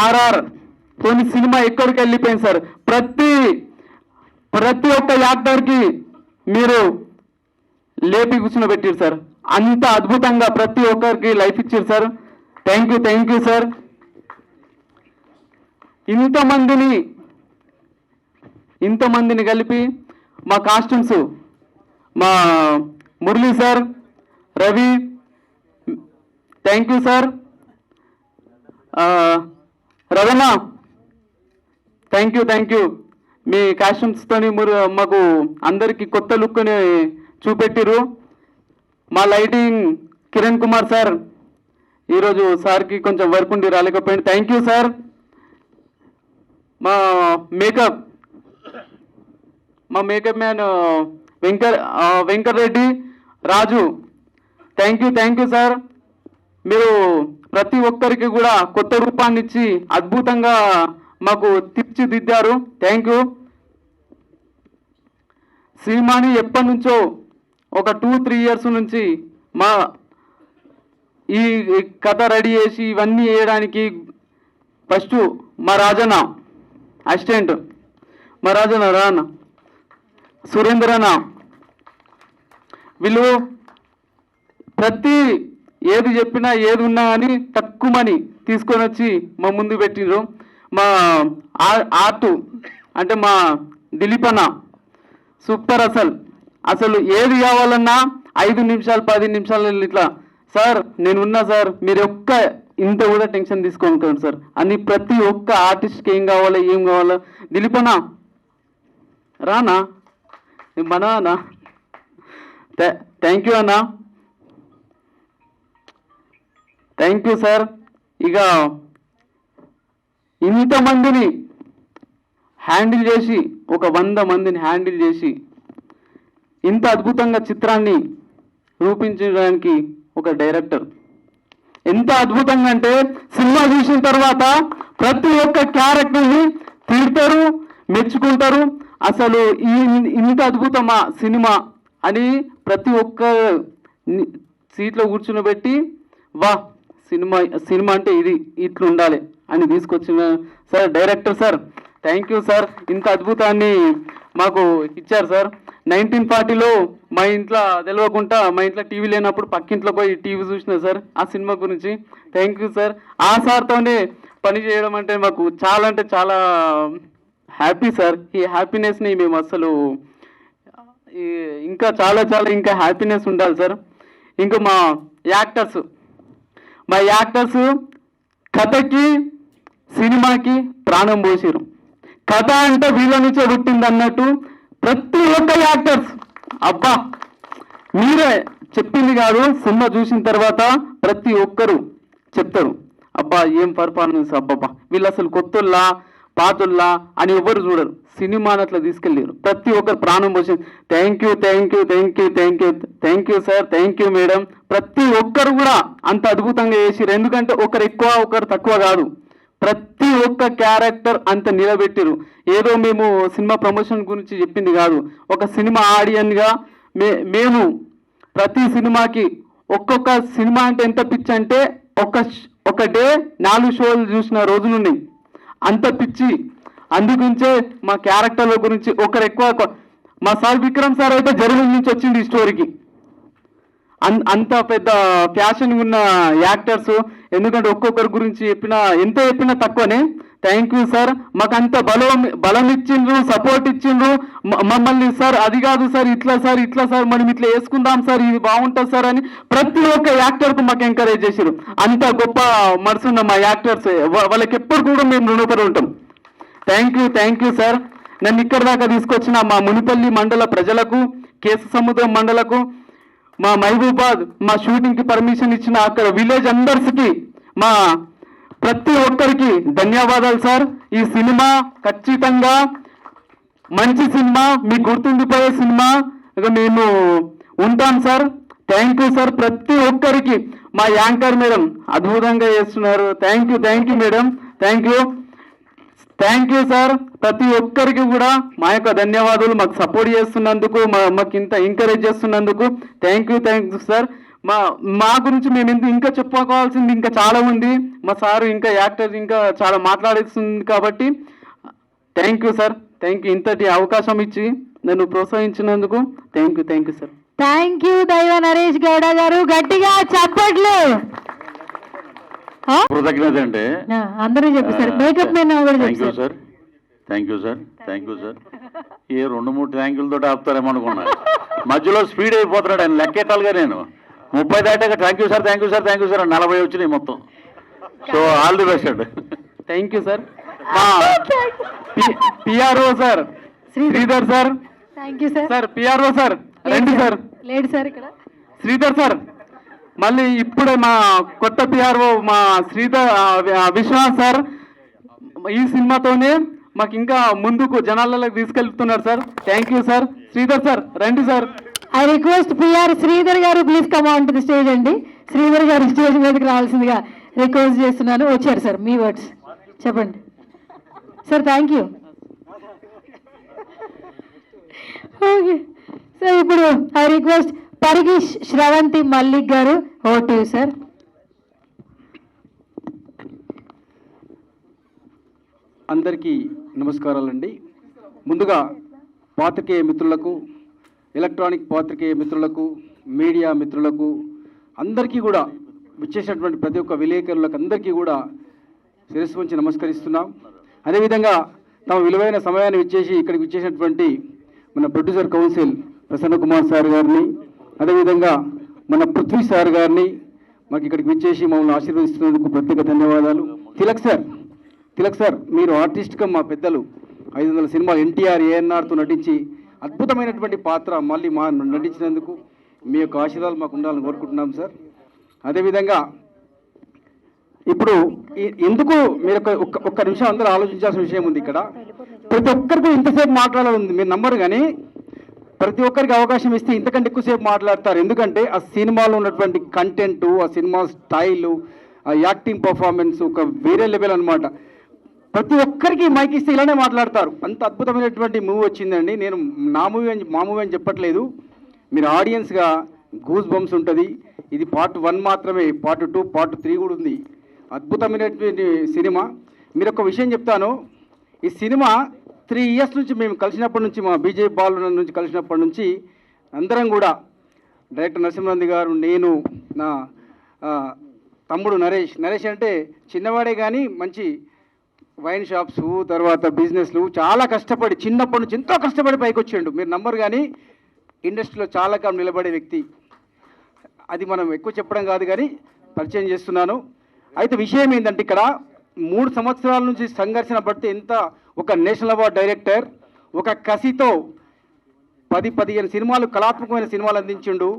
ఆర్ఆర్ తోని సినిమా ఎక్కడికి వెళ్ళిపోయింది సార్. ప్రతి ఒక్క యాక్టర్కి మీరు లేపి కూర్చుని సార్. అంత అద్భుతంగా ప్రతి ఒక్కరికి లైఫ్ ఇచ్చారు సార్. Thank you sir. ఇంతమందిని కలిపి మా కాస్ట్యూమ్స్ మా Murali sir, Ravi, thank you sir. Ravana thank you. మీ కాస్ట్యూమ్స్తోని మాకు అందరికీ కొత్త లుక్ని చూపెట్టిరు. మా లైటింగ్ కిరణ్ కుమార్ సార్, ఈరోజు సార్కి కొంచెం వర్క్ ఉండి రాలేకపోయింది. Thank you sir. మా makeup man Venkatareddy, Raju, thank you sir. మీరు ప్రతి ఒక్కరికి కూడా కొత్త రూపాన్ని ఇచ్చి అద్భుతంగా మాకు తీర్చిదిద్దారు. Thank you. సినిమాని ఎప్పటి నుంచో ఒక 2-3 ఇయర్స్ నుంచి ఈ కథ రెడీ చేసి ఇవన్నీ వేయడానికి ఫస్ట్ మా రాజన్న అసిస్టెంట్, మా రాజన్న రాన్న సురేంద్రన్న, వీళ్ళు ప్రతి ఏది చెప్పినా ఏది ఉన్నా అని తక్కువని తీసుకొని వచ్చి మా ముందు పెట్టిండ్రు. మా ఆర్ట్ అంటే మా దిలీప్ అన్న సూపర్. అసలు ఏది కావాలన్నా 5 నిమిషాలు 10 నిమిషాలు ఇట్లా సార్ నేనున్నా సార్, మీరు ఒక్క ఇంత కూడా టెన్షన్ తీసుకోను సార్. అని ప్రతి ఒక్క ఆర్టిస్ట్కి ఏం కావాలో దిలీపనా రానా మన అన్నా థ్యాంక్ యూ అన్నా, థ్యాంక్ యూ సార్. ఇక ఇంతమందిని హ్యాండిల్ చేసి, ఒక 100 మందిని హ్యాండిల్ చేసి ఇంత అద్భుతంగా చిత్రాన్ని రూపించడానికి ఒక డైరెక్టర్ ఎంత అద్భుతంగా అంటే, సినిమా చూసిన తర్వాత ప్రతి ఒక్క క్యారెక్టర్ని తిడతారు, మెచ్చుకుంటారు. అసలు ఇంత అద్భుతమా సినిమా అని ప్రతి ఒక్క సీట్లో కూర్చుని వా సినిమా అంటే ఇట్లా ఉండాలి అని తీసుకొచ్చిన sir director sir, thank you sir. ఇంత అద్భుతాన్ని మాకు ఇచ్చారు సార్. 1940లో మా ఇంట్లో తెలియకుండా, మా ఇంట్లో టీవీ లేనప్పుడు పక్కింట్లో పోయి టీవీ చూసిన సార్ ఆ సినిమా గురించి. Thank you sir. ఆ సార్తోనే పని చేయడం అంటే మాకు చాలా హ్యాపీ సార్. ఈ హ్యాపీనెస్ని మేము అసలు ఇంకా చాలా ఇంకా హ్యాపీనెస్ ఉండాలి సార్. ఇంకా మా యాక్టర్స్ కథకి సినిమాకి ప్రాణం పోసారు. కథ అంటే వీళ్ళ నుంచే పుట్టింది అన్నట్టు ప్రతి ఒక్క యాక్టర్స్ అబ్బా మీరే చెప్పింది కాదు, సినిమా చూసిన తర్వాత ప్రతి ఒక్కరు చెప్తారు అబ్బా ఏం పర్ఫార్మెన్స్, అబ్బబ్బా వీళ్ళు అసలు కొత్తల్లా పాతుల్లా అని ఎవరు చూడరు. సినిమాని అట్లా తీసుకెళ్ళారు, ప్రతి ఒక్కరు ప్రాణం పోసి. Thank you sir, thank you madam. ప్రతి ఒక్కరు కూడా అంత అద్భుతంగా చేసిరు. ఎందుకంటే ఒకరు ఎక్కువ ఒకరు తక్కువ కాదు, ప్రతి ఒక్క క్యారెక్టర్ అంత నిలబెట్టిరు. ఏదో మేము సినిమా ప్రమోషన్ గురించి చెప్పింది కాదు, ఒక సినిమా ఆడియన్గా మేము ప్రతి సినిమాకి ఒక్కొక్క సినిమా అంటే ఎంత పిచ్చి అంటే ఒక డే 4 షోలు చూసిన రోజులున్నాయి, అంత పిచ్చి. అందుగురించే మా క్యారెక్టర్ల గురించి ఒకరు ఎక్కువ. మా సార్ విక్రమ్ సార్ అయితే జర్మనీ నుంచి వచ్చింది ఈ స్టోరీకి. అంత పెద్ద ఫ్యాషన్ ఉన్న యాక్టర్స్. ఎందుకంటే ఒక్కొక్కరి గురించి ఎంత చెప్పినా తక్కువనే. Thank you sir. మాకు అంత బలం ఇచ్చిండ్రు, సపోర్ట్ ఇచ్చిండ్రు మమ్మల్ని. సార్ అది కాదు సార్, ఇట్లా సార్ మనం ఇట్లా వేసుకుందాం సార్, ఇది బాగుంటుంది సార్ అని ప్రతి ఒక్క యాక్టర్కు మాకు ఎంకరేజ్ చేసారు. అంత గొప్ప మనసున్న మా యాక్టర్స్, వాళ్ళకి ఎప్పుడు కూడా మేము రుణపడి ఉంటాం. Thank you sir. నన్ను ఇక్కడ దాకా తీసుకొచ్చిన మా మునిపల్లి మండల ప్రజలకు, కేసు సముద్రం మండలకు, మా మహబూబాద్ మా షూటింగ్కి పర్మిషన్ ఇచ్చిన అక్కడ విలేజ్ అందర్స్కి, మా ప్రతి ఒక్కరికి ధన్యవాదాలు సార్. ఈ సినిమా ఖచ్చితంగా మంచి సినిమా, మీకు గుర్తుండిపోయే సినిమా మేము ఉంటాం సార్. Thank you sir. ప్రతి ఒక్కరికి మా యాంకర్ మేడం అద్భుతంగా చేస్తున్నారు. Thank you madam. Thank you sir. ప్రతి ఒక్కరికి కూడా మా యొక్క ధన్యవాదాలు. మాకు సపోర్ట్ చేస్తున్నందుకు, మాకు ఇంత ఎంకరేజ్ చేస్తున్నందుకు థ్యాంక్ యూ సార్. మా గురించి మేము ఇంకా చెప్పుకోవాల్సింది ఇంకా చాలా ఉంది. మా సారు ఇంకా యాక్టర్ ఇంకా చాలా మాట్లాడేస్తుంది కాబట్టి థ్యాంక్ యూ సార్. ఇంతటి అవకాశం ఇచ్చి నన్ను ప్రోత్సహించినందుకు thank you sir. Thank you Daiva Naresh Gowda గారు, గట్టిగా చప్పట్లు. కృతజ్ఞత అంటే అందరూ చెప్పారు, మేకప్ మ్యాన్ కూడా చెప్పారు. Sir thank you sir. ఏ 2-3 థ్యాంకులతో ఆపుతారేమో అనుకున్నా, మధ్యలో స్పీడ్ అయిపోతున్నాడు ఆయన. లెక్కెట్టాలిగా నేను 30 దాటాక థ్యాంక్ యూ సార్ 40 వచ్చినాయి మొత్తం. సో ఆల్ ది బెస్ట్ అండి. Thank you sir. PRO sir Sridhar sir. Thank you sir. PRO sir రండి సార్. లేడు సార్ ఇక్కడ శ్రీధర్ సార్. మళ్ళీ ఇప్పుడే మా కొత్త పిఆర్ఓ మా విశ్వనాథ్ సార్ ఈ సినిమాతోనే మాకు ఇంకా ముందుకు జనాలలోకి తీసుకెళ్తున్నారు సార్. Thank you sir. Sridhar sir రండి సార్. ఐ రిక్వెస్ట్ పిఆర్ శ్రీధర్ గారు please come on to the stage అండి. శ్రీధర్ గారు స్టేజ్ మీదకి రావాల్సిందిగా రిక్వెస్ట్ చేస్తున్నాను. వచ్చారు సార్, మీ వర్డ్స్ చెప్పండి sir. Thank you. Okay sir, ఇప్పుడు ఐ రిక్వెస్ట్ పరిగి శ్రవంతి మల్లిక్ గారు, ఓవర్ టు యు సార్. అందరికీ నమస్కారాలండి. ముందుగా పాత్రికేయ మిత్రులకు, ఎలక్ట్రానిక్ పాత్రికేయ మిత్రులకు, మీడియా మిత్రులకు అందరికీ కూడా, విచ్చేసినటువంటి ప్రతి ఒక్క విలేకరులకు అందరికీ కూడా శిరస్సు వంచి నమస్కరిస్తున్నాం. అదేవిధంగా తమ విలువైన సమయాన్ని ఇచ్చేసి ఇక్కడికి విచ్చేసినటువంటి మన producer council Prasanna Kumar sir గారిని, అదేవిధంగా మన పృథ్వీ సార్ గారిని, మాకు ఇక్కడికి విచ్చేసి మమ్మల్ని ఆశీర్వదిస్తున్నందుకు ప్రత్యేక ధన్యవాదాలు. తిలక్ సార్ మీరు ఆర్టిస్ట్గా మా పెద్దలు 500 సినిమాలు ఎన్టీఆర్ ఏఎన్ఆర్తో నటించి అద్భుతమైనటువంటి పాత్ర మళ్ళీ మా నటించినందుకు మీ యొక్క ఆశీర్వాదాలు మాకు ఉండాలని కోరుకుంటున్నాం సార్. అదేవిధంగా ఇప్పుడు ఎందుకు మీరు ఒక్క నిమిషం అందరూ ఆలోచించాల్సిన విషయం ఉంది. ఇక్కడ ప్రతి ఒక్కరికి ఇంతసేపు మాట్లాడాలి మీరు నమ్మరు, కానీ ప్రతి ఒక్కరికి అవకాశం ఇస్తే ఇంతకంటే ఎక్కువసేపు మాట్లాడతారు. ఎందుకంటే ఆ సినిమాలో ఉన్నటువంటి కంటెంటు, ఆ సినిమా స్టైలు, ఆ యాక్టింగ్ పర్ఫార్మెన్స్ ఒక వేరే లెవెల్ అనమాట. ప్రతి ఒక్కరికి మైక్ ఇస్తే ఇలానే మాట్లాడతారు. అంత అద్భుతమైనటువంటి మూవీ వచ్చిందండి. నేను మా మూవీ అని చెప్పట్లేదు. మీరు ఆడియన్స్గా గూస్ బంప్స్ ఉంటుంది. ఇది పార్ట్ 1 మాత్రమే, పార్ట్ 2, పార్ట్ 3 కూడా ఉంది. అద్భుతమైనటువంటి సినిమా. మీరు ఒక విషయం చెప్తాను, ఈ సినిమా 3 ఇయర్స్ నుంచి మేము కలిసినప్పటి నుంచి, మా బీజేపీ బాలు నుంచి కలిసినప్పటి నుంచి అందరం కూడా డైరెక్టర్ నరసింహనంది గారు, నేను, నా తమ్ముడు నరేష్ అంటే చిన్నవాడే కానీ మంచి వైన్ షాప్స్, తర్వాత బిజినెస్లు చాలా కష్టపడి చిన్నప్పటి నుంచి ఎంతో కష్టపడి పైకి వచ్చాడు. మీరు నమ్మరు, కానీ ఇండస్ట్రీలో చాలా కాలం నిలబడే వ్యక్తి. అది మనం ఎక్కువ చెప్పడం కాదు కానీ పరిచయం చేస్తున్నాను. అయితే విషయం ఏంటంటే ఇక్కడ 3 సంవత్సరాల నుంచి సంఘర్షణ పడితే ఎంత ఒక నేషనల్ అవార్డ్ డైరెక్టర్ ఒక కసితో 10-15 సినిమాలు, కళాత్మకమైన సినిమాలు అందించిండు.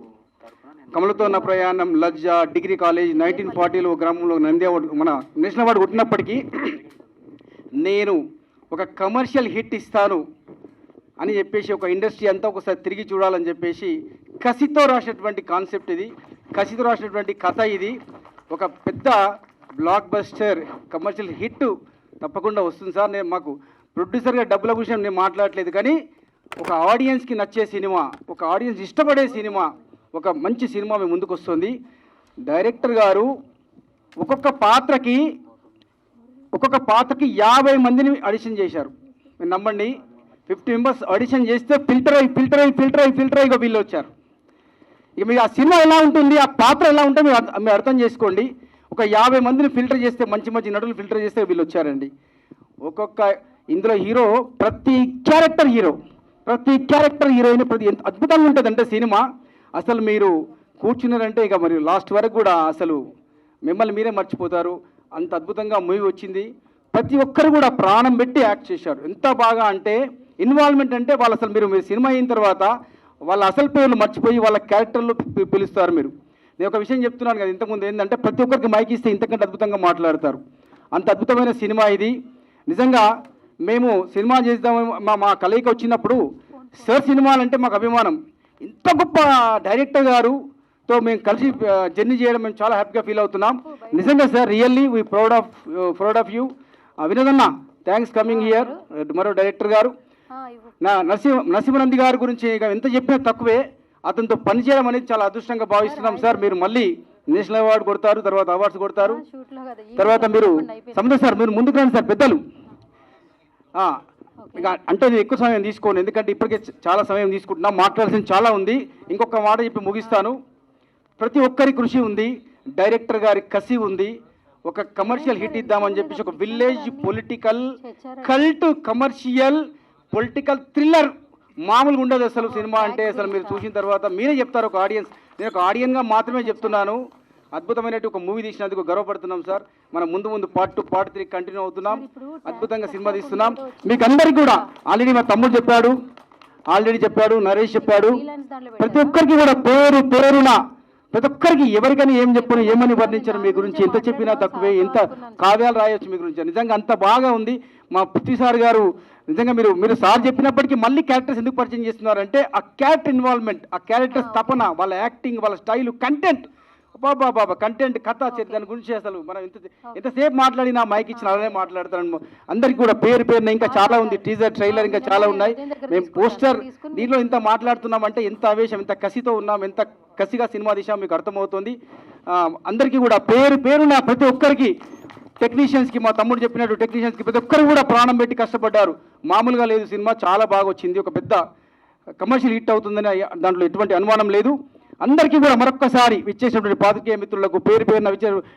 కమలతో నా ప్రయాణం, లజ్జ, డిగ్రీ కాలేజ్, 1940లో గ్రామంలో నంది అవార్డు, మన నేషనల్ అవార్డు కొట్టినప్పటికీ నేను ఒక కమర్షియల్ హిట్ ఇస్తాను అని చెప్పేసి ఒక ఇండస్ట్రీ అంతా ఒకసారి తిరిగి చూడాలని చెప్పేసి కసితో రాసినటువంటి కాన్సెప్ట్ ఇది, కసితో రాసినటువంటి కథ ఇది. ఒక పెద్ద బ్లాక్ బస్టర్ కమర్షియల్ హిట్ తప్పకుండా వస్తుంది సార్. నేను మాకు ప్రొడ్యూసర్గా డబ్బుల విషయం నేను మాట్లాడలేదు, కానీ ఒక ఆడియన్స్కి నచ్చే సినిమా, ఒక ఆడియన్స్ ఇష్టపడే సినిమా, ఒక మంచి సినిమా మేము ముందుకు వస్తుంది. డైరెక్టర్ గారు ఒక్కొక్క పాత్రకి 50 మందిని ఆడిషన్ చేశారు. మీరు నమ్మండి, 50 మెంబర్స్ ఆడిషన్ చేస్తే ఫిల్టర్ అయ్యి వీళ్ళు వచ్చారు. ఇక మీరు ఆ సినిమా ఎలా ఉంటుంది, ఆ పాత్ర ఎలా ఉంటే మీరు అర్థం చేసుకోండి. ఒక 50 మందిని ఫిల్టర్ చేస్తే, మంచి నటులు ఫిల్టర్ చేస్తే వీళ్ళు వచ్చారండి. ఇందులో హీరో, ప్రతి క్యారెక్టర్ హీరోయిన్ ఎంత అద్భుతంగా ఉంటుందంటే సినిమా అసలు మీరు కూర్చున్నారంటే ఇక మరి లాస్ట్ వరకు కూడా అసలు మిమ్మల్ని మీరే మర్చిపోతారు. అంత అద్భుతంగా మూవీ వచ్చింది. ప్రతి ఒక్కరు కూడా ప్రాణం పెట్టి యాక్ట్ చేశారు. ఎంత బాగా అంటే ఇన్వాల్వ్మెంట్ అంటే వాళ్ళు అసలు మీరు సినిమా అయిన తర్వాత వాళ్ళ అసలు పేర్లు మర్చిపోయి వాళ్ళ క్యారెక్టర్లు పిలుస్తారు. నేను ఒక విషయం చెప్తున్నాను కదా ఇంతకుముందు, ఏంటంటే ప్రతి ఒక్కరికి మైక్ ఇస్తే ఇంతకంటే అద్భుతంగా మాట్లాడతారు. అంత అద్భుతమైన సినిమా ఇది. నిజంగా మేము సినిమా చేద్దామని మా కలయిక వచ్చినప్పుడు సార్ సినిమాలంటే మాకు అభిమానం. ఇంత గొప్ప డైరెక్టర్ గారుతో మేము కలిసి జర్నీ చేయడం మేము చాలా హ్యాపీగా ఫీల్ అవుతున్నాం. నిజంగా sir, really we proud of you. వినోదన్న, థ్యాంక్స్ కమింగ్ హియర్. మరో డైరెక్టర్ గారు నరసింహనంది గారి గురించి ఇక ఎంత చెప్పినా తక్కువే. అతనితో పనిచేయడం అనేది చాలా అదృష్టంగా భావిస్తున్నాం సార్. మీరు మళ్ళీ నేషనల్ అవార్డు కొడతారు, తర్వాత అవార్డ్స్ కొడతారు, తర్వాత మీరు సముద్ర సార్ మీరు ముందుకు రండి సార్. పెద్దలు ఇక అంటే నేను ఎక్కువ సమయం తీసుకోను, ఎందుకంటే ఇప్పటికే చాలా సమయం తీసుకుంటున్నాం. మాట్లాడాల్సింది చాలా ఉంది. ఇంకొక మాట చెప్పి ముగిస్తాను. ప్రతి ఒక్కరి కృషి ఉంది, డైరెక్టర్ గారి కసి ఉంది. ఒక కమర్షియల్ హిట్ ఇద్దామని చెప్పేసి ఒక village political cult commercial political thriller మామూలుగా ఉండదు అసలు సినిమా అంటే. అసలు మీరు చూసిన తర్వాత మీరే చెప్తారు ఒక ఆడియన్స్. నేను ఒక ఆడియన్గా మాత్రమే చెప్తున్నాను. అద్భుతమైనటువంటి ఒక మూవీ తీసినందుకు గర్వపడుతున్నాం సార్. మనం ముందు పార్ట్ 2, పార్ట్ 3 కంటిన్యూ అవుతున్నాం. అద్భుతంగా సినిమా తీస్తున్నాం. మీకు అందరికీ కూడా ఆల్రెడీ మా తమ్ముడు చెప్పాడు, నరేష్ చెప్పాడు. ప్రతి ఒక్కరికి కూడా పేరున ప్రతి ఒక్కరికి ఎవరికైనా ఏం చెప్పను, ఏమని వర్ణించారు మీ గురించి, ఎంత చెప్పినా తక్కువే, ఎంత కావ్యాలు రాయొచ్చు మీ గురించి. నిజంగా అంత బాగా ఉంది. మా పుత్తి సార్ గారు నిజంగా మీరు సార్ చెప్పినప్పటికీ మళ్ళీ క్యారెక్టర్స్ ఎందుకు పరిచయం చేస్తున్నారంటే ఆ క్యారెక్టర్ ఇన్వాల్వ్మెంట్, ఆ క్యారెక్టర్స్ తపన, వాళ్ళ యాక్టింగ్, వాళ్ళ స్టైల్, కంటెంట్, బాబా కంటెంట్, కథ, దాని గురించి అసలు మనం ఎంతసేపు మాట్లాడినా మైక్ ఇచ్చిన అలానే మాట్లాడతాను. అందరికీ కూడా పేరున ఇంకా చాలా ఉంది. టీజర్, ట్రైలర్ ఇంకా చాలా ఉన్నాయి. మేము పోస్టర్ దీనిలో ఇంత మాట్లాడుతున్నామంటే ఎంత ఆవేశం, ఎంత కసితో ఉన్నాం, ఎంత కసిగా సినిమా తీసాం మీకు అర్థమవుతుంది. అందరికీ కూడా పేరున ప్రతి ఒక్కరికి, టెక్నీషియన్స్కి, మా తమ్ముడు చెప్పినట్టు టెక్నీషియన్స్కి ప్రతి ఒక్కరు కూడా ప్రాణం పెట్టి కష్టపడ్డారు. మామూలుగా లేదు సినిమా, చాలా బాగా వచ్చింది. ఒక పెద్ద కమర్షియల్ హిట్ అవుతుందని దాంట్లో ఎటువంటి అనుమానం లేదు. అందరికీ కూడా మరొక్కసారి విచ్చేసినటువంటి పాత్రికేయ మిత్రులకు, పేరున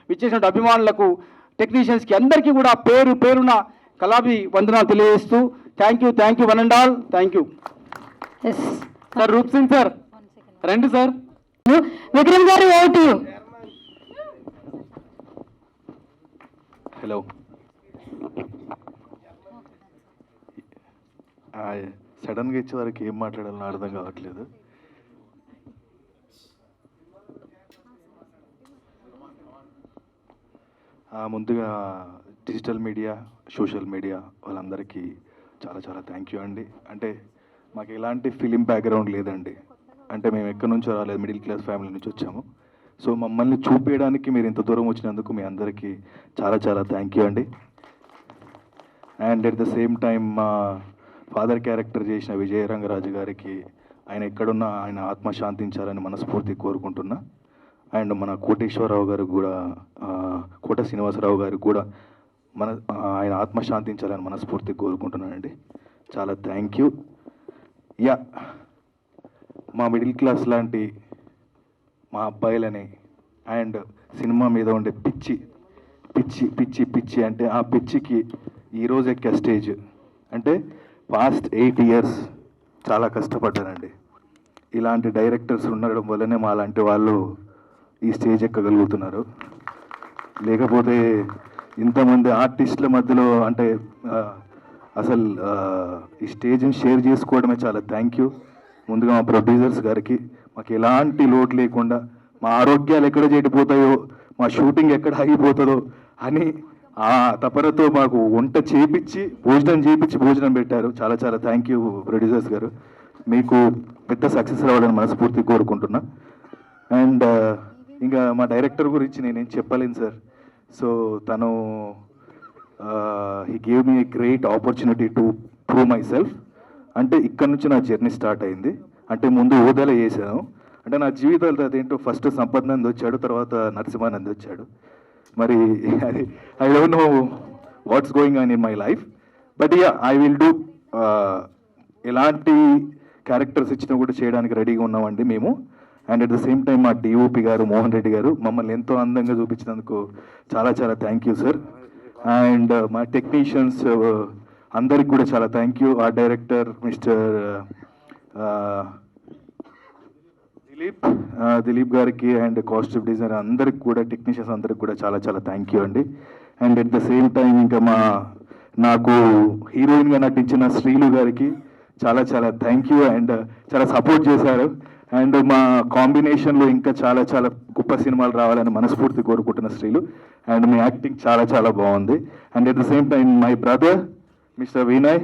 విచ్చేసినటువంటి అభిమానులకు, టెక్నీషియన్స్కి అందరికీ కూడా పేరున కళాభి వందనాలు తెలియజేస్తూ thank you 1 and all. Thank you sir. Roop Singh sir రండి సార్. విక్రమ్ గారు, ఓటు హలో. సడన్గా ఇచ్చే వరకు ఏం మాట్లాడాలని అర్థం కావట్లేదు. ముందుగా డిజిటల్ మీడియా, సోషల్ మీడియా వాళ్ళందరికీ చాలా చాలా థ్యాంక్ యూ అండి. అంటే మాకు ఎలాంటి ఫిలిం బ్యాక్గ్రౌండ్ లేదండి. అంటే మేము ఎక్కడి నుంచో రాలేదు, మిడిల్ క్లాస్ ఫ్యామిలీ నుంచి వచ్చాము. సో మమ్మల్ని చూపించడానికి మీరు ఇంత దూరం వచ్చినందుకు మీ అందరికీ చాలా చాలా థ్యాంక్ యూ అండి. And at the same time మా ఫాదర్ క్యారెక్టర్ చేసిన విజయరంగరాజు గారికి ఆయన ఎక్కడున్నా ఆయన ఆత్మ శాంతించాలని మనస్ఫూర్తి కోరుకుంటున్నా. అండ్ మన కోటేశ్వరరావు గారికి కూడా, కోట శ్రీనివాసరావు గారికి కూడా ఆయన ఆత్మ శాంతించాలని మనస్ఫూర్తి కోరుకుంటున్నానండి. చాలా థ్యాంక్ యూ. యా, మా మిడిల్ క్లాస్ లాంటి మా అబ్బాయిలని అండ్ సినిమా మీద ఉండే పిచ్చి పిచ్చి పిచ్చి పిచ్చి అంటే ఆ పిచ్చికి ఈరోజు ఎక్కే స్టేజ్ అంటే పాస్ట్ 8 years చాలా కష్టపడ్డానండి. ఇలాంటి డైరెక్టర్స్ ఉండడం వల్లనే మా లాంటి వాళ్ళు ఈ స్టేజ్ ఎక్కగలుగుతున్నారు. లేకపోతే ఇంతమంది ఆర్టిస్టుల మధ్యలో అంటే అసలు ఈ స్టేజ్ని షేర్ చేసుకోవడమే చాలా థ్యాంక్ యూ. ముందుగా మా ప్రొడ్యూసర్స్ గారికి మాకు ఎలాంటి లోటు లేకుండా మా ఆరోగ్యాలు ఎక్కడ చెడిపోతాయో, మా షూటింగ్ ఎక్కడ ఆగిపోతుందో అని ఆ తపనతో మాకు వంట చేపించి భోజనం పెట్టారు. చాలా చాలా థ్యాంక్ యూ ప్రొడ్యూసర్స్ గారు. మీకు పెద్ద సక్సెస్ రావాలని మనస్ఫూర్తి కోరుకుంటున్నా. అండ్ ఇంకా మా డైరెక్టర్ గురించి నేనేం చెప్పలేను సార్. సో తను he gave me a great opportunity to prove my self. అంటే ఇక్కడ నుంచి నా జర్నీ స్టార్ట్ అయింది. అంటే ముందు ఓదాల చేశాను. అంటే నా జీవితాలతో అదేంటో ఫస్ట్ సంపత్ నంది వచ్చాడు, తర్వాత నరసింహానంద్ వచ్చాడు. మరి I don't know what's going on in my life, but yeah I will do. ఎలాంటి క్యారెక్టర్స్ ఇచ్చినా కూడా చేయడానికి రెడీగా ఉన్నామండి మేము. And at the same time మా డిఓపి గారు మోహన్ రెడ్డి గారు మమ్మల్ని ఎంతో అందంగా చూపించినందుకు చాలా చాలా థ్యాంక్ యూ సార్. అండ్ మా టెక్నీషియన్స్ అందరికి కూడా చాలా థ్యాంక్ యూ. ఆ డైరెక్టర్ మిస్టర్ దిలీప్ గారికి అండ్ కాస్ట్యూమ్ డిజైనర్ అందరికి కూడా, టెక్నీషియన్స్ అందరికి కూడా చాలా చాలా థ్యాంక్ యూ అండి. And at the same time ఇంకా నాకు హీరోయిన్గా నటించిన శ్రీలు గారికి చాలా చాలా థ్యాంక్ యూ. అండ్ చాలా సపోర్ట్ చేశారు. అండ్ మా కాంబినేషన్లో ఇంకా చాలా చాలా గొప్ప సినిమాలు రావాలని మనస్ఫూర్తి కోరుకుంటున్న శ్రీలు. అండ్ మీ యాక్టింగ్ చాలా చాలా బాగుంది. And at the same time my brother mister Vinay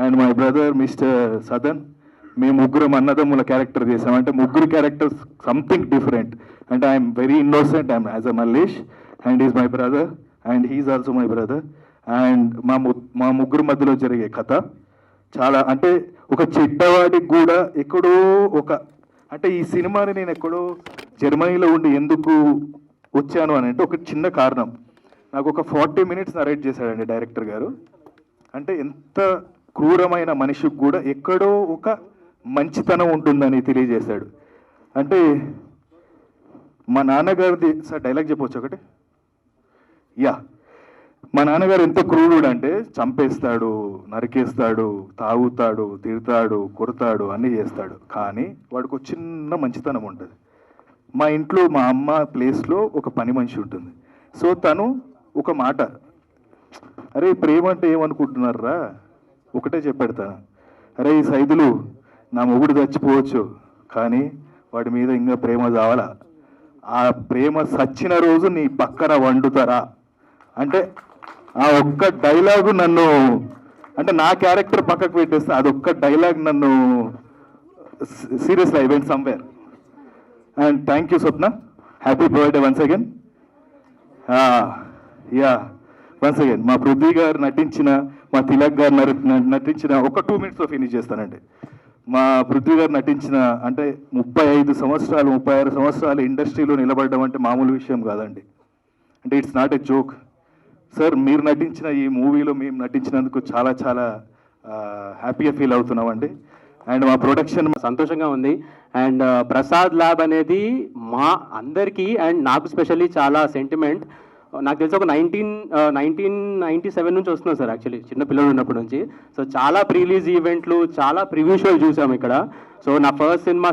and my brother mister Sadan, మేము ముగ్గురం అన్నదమ్ముల క్యారెక్టర్ చేసాం. అంటే ముగ్గురు క్యారెక్టర్స్ సంథింగ్ డిఫరెంట్. అంటే I'm very innocent, I'm as a Mallesh and is my brother and he's also my brother. And మా ముగ్గురు మధ్యలో జరిగే కథ చాలా, అంటే ఒక చెడ్డవాడికి కూడా ఎక్కడో అంటే ఈ సినిమాని నేను ఎక్కడో జర్మనీలో ఉండి ఎందుకు వచ్చాను అని అంటే ఒక చిన్న కారణం. నాకు ఒక 40 minutes నరేట్ చేశాడండి డైరెక్టర్ గారు. అంటే ఎంత క్రూరమైన మనిషికి కూడా ఎక్కడో ఒక మంచితనం ఉంటుందని తెలియజేశాడు. అంటే మా నాన్నగారిది సార్ డైలాగ్ చెప్పవచ్చు ఒకటి. యా, మా నాన్నగారు ఎంత క్రూరుడు అంటే చంపేస్తాడు, నరికేస్తాడు, తాగుతాడు, తిడతాడు, కొడతాడు, అన్నీ చేస్తాడు. కానీ వాడికి ఒక చిన్న మంచితనం ఉంటుంది. మా ఇంట్లో మా అమ్మ ప్లేస్లో ఒక పని మనిషి ఉంటుంది. సో తను ఒక మాట, అరే ప్రేమ అంటే ఏమనుకుంటున్నారా, ఒకటే చెప్పెడతాను, అరే ఈ సైదులు నా మొగుడు చచ్చిపోవచ్చు కానీ వాడి మీద ఇంకా ప్రేమ చావాలా, ఆ ప్రేమ సచ్చిన రోజు నీ పక్కన వండుతారా అంటే ఆ ఒక్క డైలాగు నన్ను, అంటే నా క్యారెక్టర్ పక్కకు పెట్టేస్తే అదొక్క డైలాగ్ నన్ను seriously I went somewhere. And thank you Swapna, happy birthday once again. Yeah, once again మా పృథ్వీ గారు నటించిన, మా తిలక్ గారు నటించిన, ఒక 2 minutes ఫినిష్ చేస్తానండి. మా పృథ్వీ గారు నటించిన, అంటే 35 సంవత్సరాలు 36 సంవత్సరాలు ఇండస్ట్రీలో నిలబడడం అంటే మామూలు విషయం కాదండి. అంటే it's not a joke sir. మీరు నటించిన ఈ మూవీలో మేము నటించినందుకు చాలా చాలా హ్యాపీగా ఫీల్ అవుతున్నామండి. అండ్ మా ప్రొడక్షన్ సంతోషంగా ఉంది. అండ్ ప్రసాద్ ల్యాబ్ అనేది మా అందరికీ అండ్ నాకు స్పెషల్లీ చాలా సెంటిమెంట్. నాకు తెలిసి ఒక 1997 నుంచి వస్తున్నాను సార్, యాక్చువల్లీ చిన్న పిల్లలు ఉన్నప్పటి నుంచి. సో చాలా ప్రీలీజ్ ఈవెంట్లు, చాలా ప్రివ్యూ షోలు చూసాము ఇక్కడ. సో నా ఫస్ట్ సినిమా,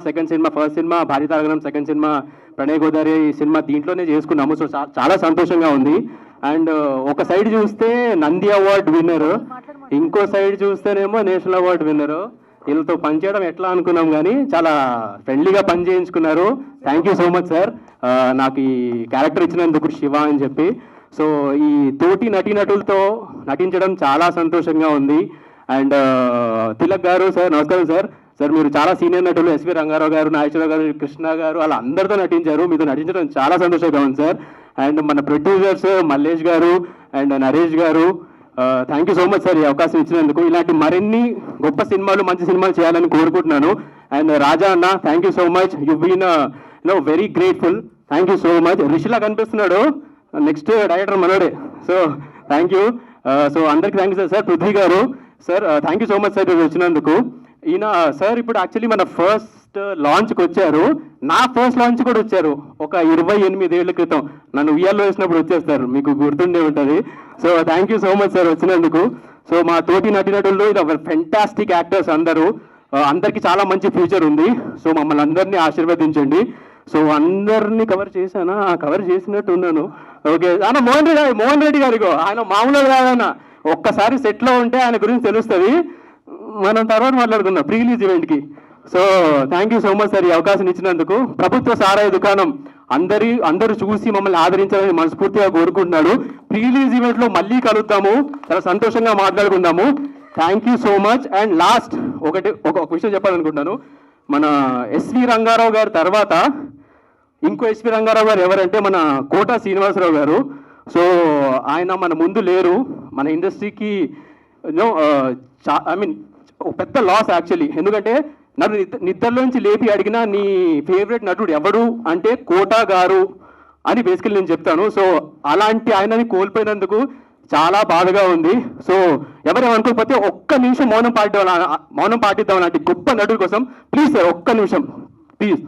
ఫస్ట్ సినిమా భారీతాగనం, second cinema Pranay Godavari cinema దీంట్లోనే చేసుకున్నాము. సో చాలా సంతోషంగా ఉంది. అండ్ ఒక సైడ్ చూస్తే నంది అవార్డ్ విన్నర్, ఇంకో సైడ్ చూస్తేనేమో నేషనల్ అవార్డ్ విన్నర్. వీళ్ళతో పనిచేయడం ఎట్లా అనుకున్నాం కానీ చాలా ఫ్రెండ్లీగా పని చేయించుకున్నారు. Thank you so much sir, నాకు ఈ క్యారెక్టర్ ఇచ్చినందుకు శివ అని చెప్పి. సో ఈ తోటి నటీనటులతో నటించడం చాలా సంతోషంగా ఉంది. అండ్ తిలక్ గారు సార్, నమస్కారం సార్. సార్ మీరు చాలా సీనియర్ నటులు, ఎస్వి రంగారావు గారు, నాగేశ్వరరావు గారు, కృష్ణ గారు అలా అందరితో నటించారు. మీతో నటించడం చాలా సంతోషంగా ఉంది సార్. అండ్ మన ప్రొడ్యూసర్స్ మల్లేష్ గారు అండ్ నరేష్ గారు, thank you so much sir ఈ అవకాశం ఇచ్చినందుకు. ఇలాంటి మరిన్ని గొప్ప సినిమాలు, మంచి సినిమాలు చేయాలని కోరుకుంటున్నాను. అండ్ రాజా అన్న, thank you so much, you been very grateful. Thank you so much. రిషిలా కనిపిస్తున్నాడు, నెక్స్ట్ డైరెక్టర్ మనోడే. So thank you. సో అందరికి థ్యాంక్ యూ సార్. పృథ్వీ గారు sir, thank you so much sir వచ్చినందుకు. ఈయన సార్ ఇప్పుడు యాక్చువల్లీ మన ఫస్ట్ లాంచ్కి వచ్చారు, నా ఫస్ట్ లాంచ్ కూడా వచ్చారు ఒక 28 ఏళ్ల క్రితం. నన్ను ఉయ్యాల్లో వేసినప్పుడు వచ్చేస్తారు, మీకు గుర్తుండే ఉంటుంది. So thank you so much sir వచ్చినందుకు. సో మా తోటి నటీనటులు ఇది ఫెంటాస్టిక్ యాక్టర్స్ అందరూ, అందరికీ చాలా మంచి ఫ్యూచర్ ఉంది. సో మమ్మల్ని అందరినీ ఆశీర్వదించండి. సో అందరినీ కవర్ చేశానా? కవర్ చేసినట్టు ఉన్నాను. ఓకే అన్న, మోహన్ రెడ్డి గారిగో ఆయన మామూలుగా కాదన్న, ఒక్కసారి సెట్లో ఉంటే ఆయన గురించి తెలుస్తుంది. మనం తర్వాత మాట్లాడుకుందాం ప్రీ రిలీజ్ ఈవెంట్కి. So thank you so much sir ఈ అవకాశం ఇచ్చినందుకు. ప్రభుత్వ సారాయి దుకాణం అందరూ చూసి మమ్మల్ని ఆదరించాలని మనస్ఫూర్తిగా కోరుకుంటున్నాడు. ప్రీ రిలీజ్ ఈవెంట్లో మళ్ళీ కలుద్దాము, చాలా సంతోషంగా మాట్లాడుకుందాము. Thank you so much. And last ఒక విషయం చెప్పాలనుకుంటున్నాను. మన ఎస్వి రంగారావు గారి తర్వాత ఇంకో ఎస్వి రంగారావు గారు ఎవరంటే మన కోట శ్రీనివాసరావు గారు. సో ఆయన మన ముందు లేరు, మన ఇండస్ట్రీకి ఒక పెద్ద లాస్ యాక్చువల్లీ. ఎందుకంటే నన్ను నిద్రలోంచి లేపి అడిగినా నీ ఫేవరెట్ నటుడు ఎవడు అంటే కోట గారు అని బేసికల్లీ నేను చెప్తాను. సో అలాంటి ఆయనని కోల్పోయినందుకు చాలా బాధగా ఉంది. సో ఎవరేమనుకోకపోతే ఒక్క నిమిషం మౌనం పాటిద్దాం అలాంటి గొప్ప నటుడి కోసం. ప్లీజ్ సార్ ఒక్క నిమిషం please.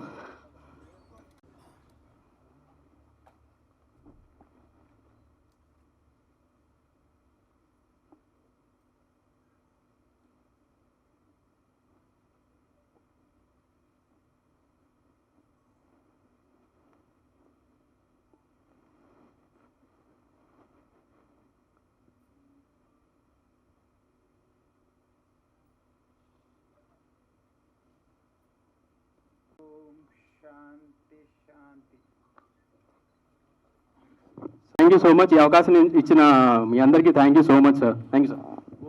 Thank you so much ఈ అవకాశం ఇచ్చిన మీ అందరికీ thank you so much sir. Thank you sir.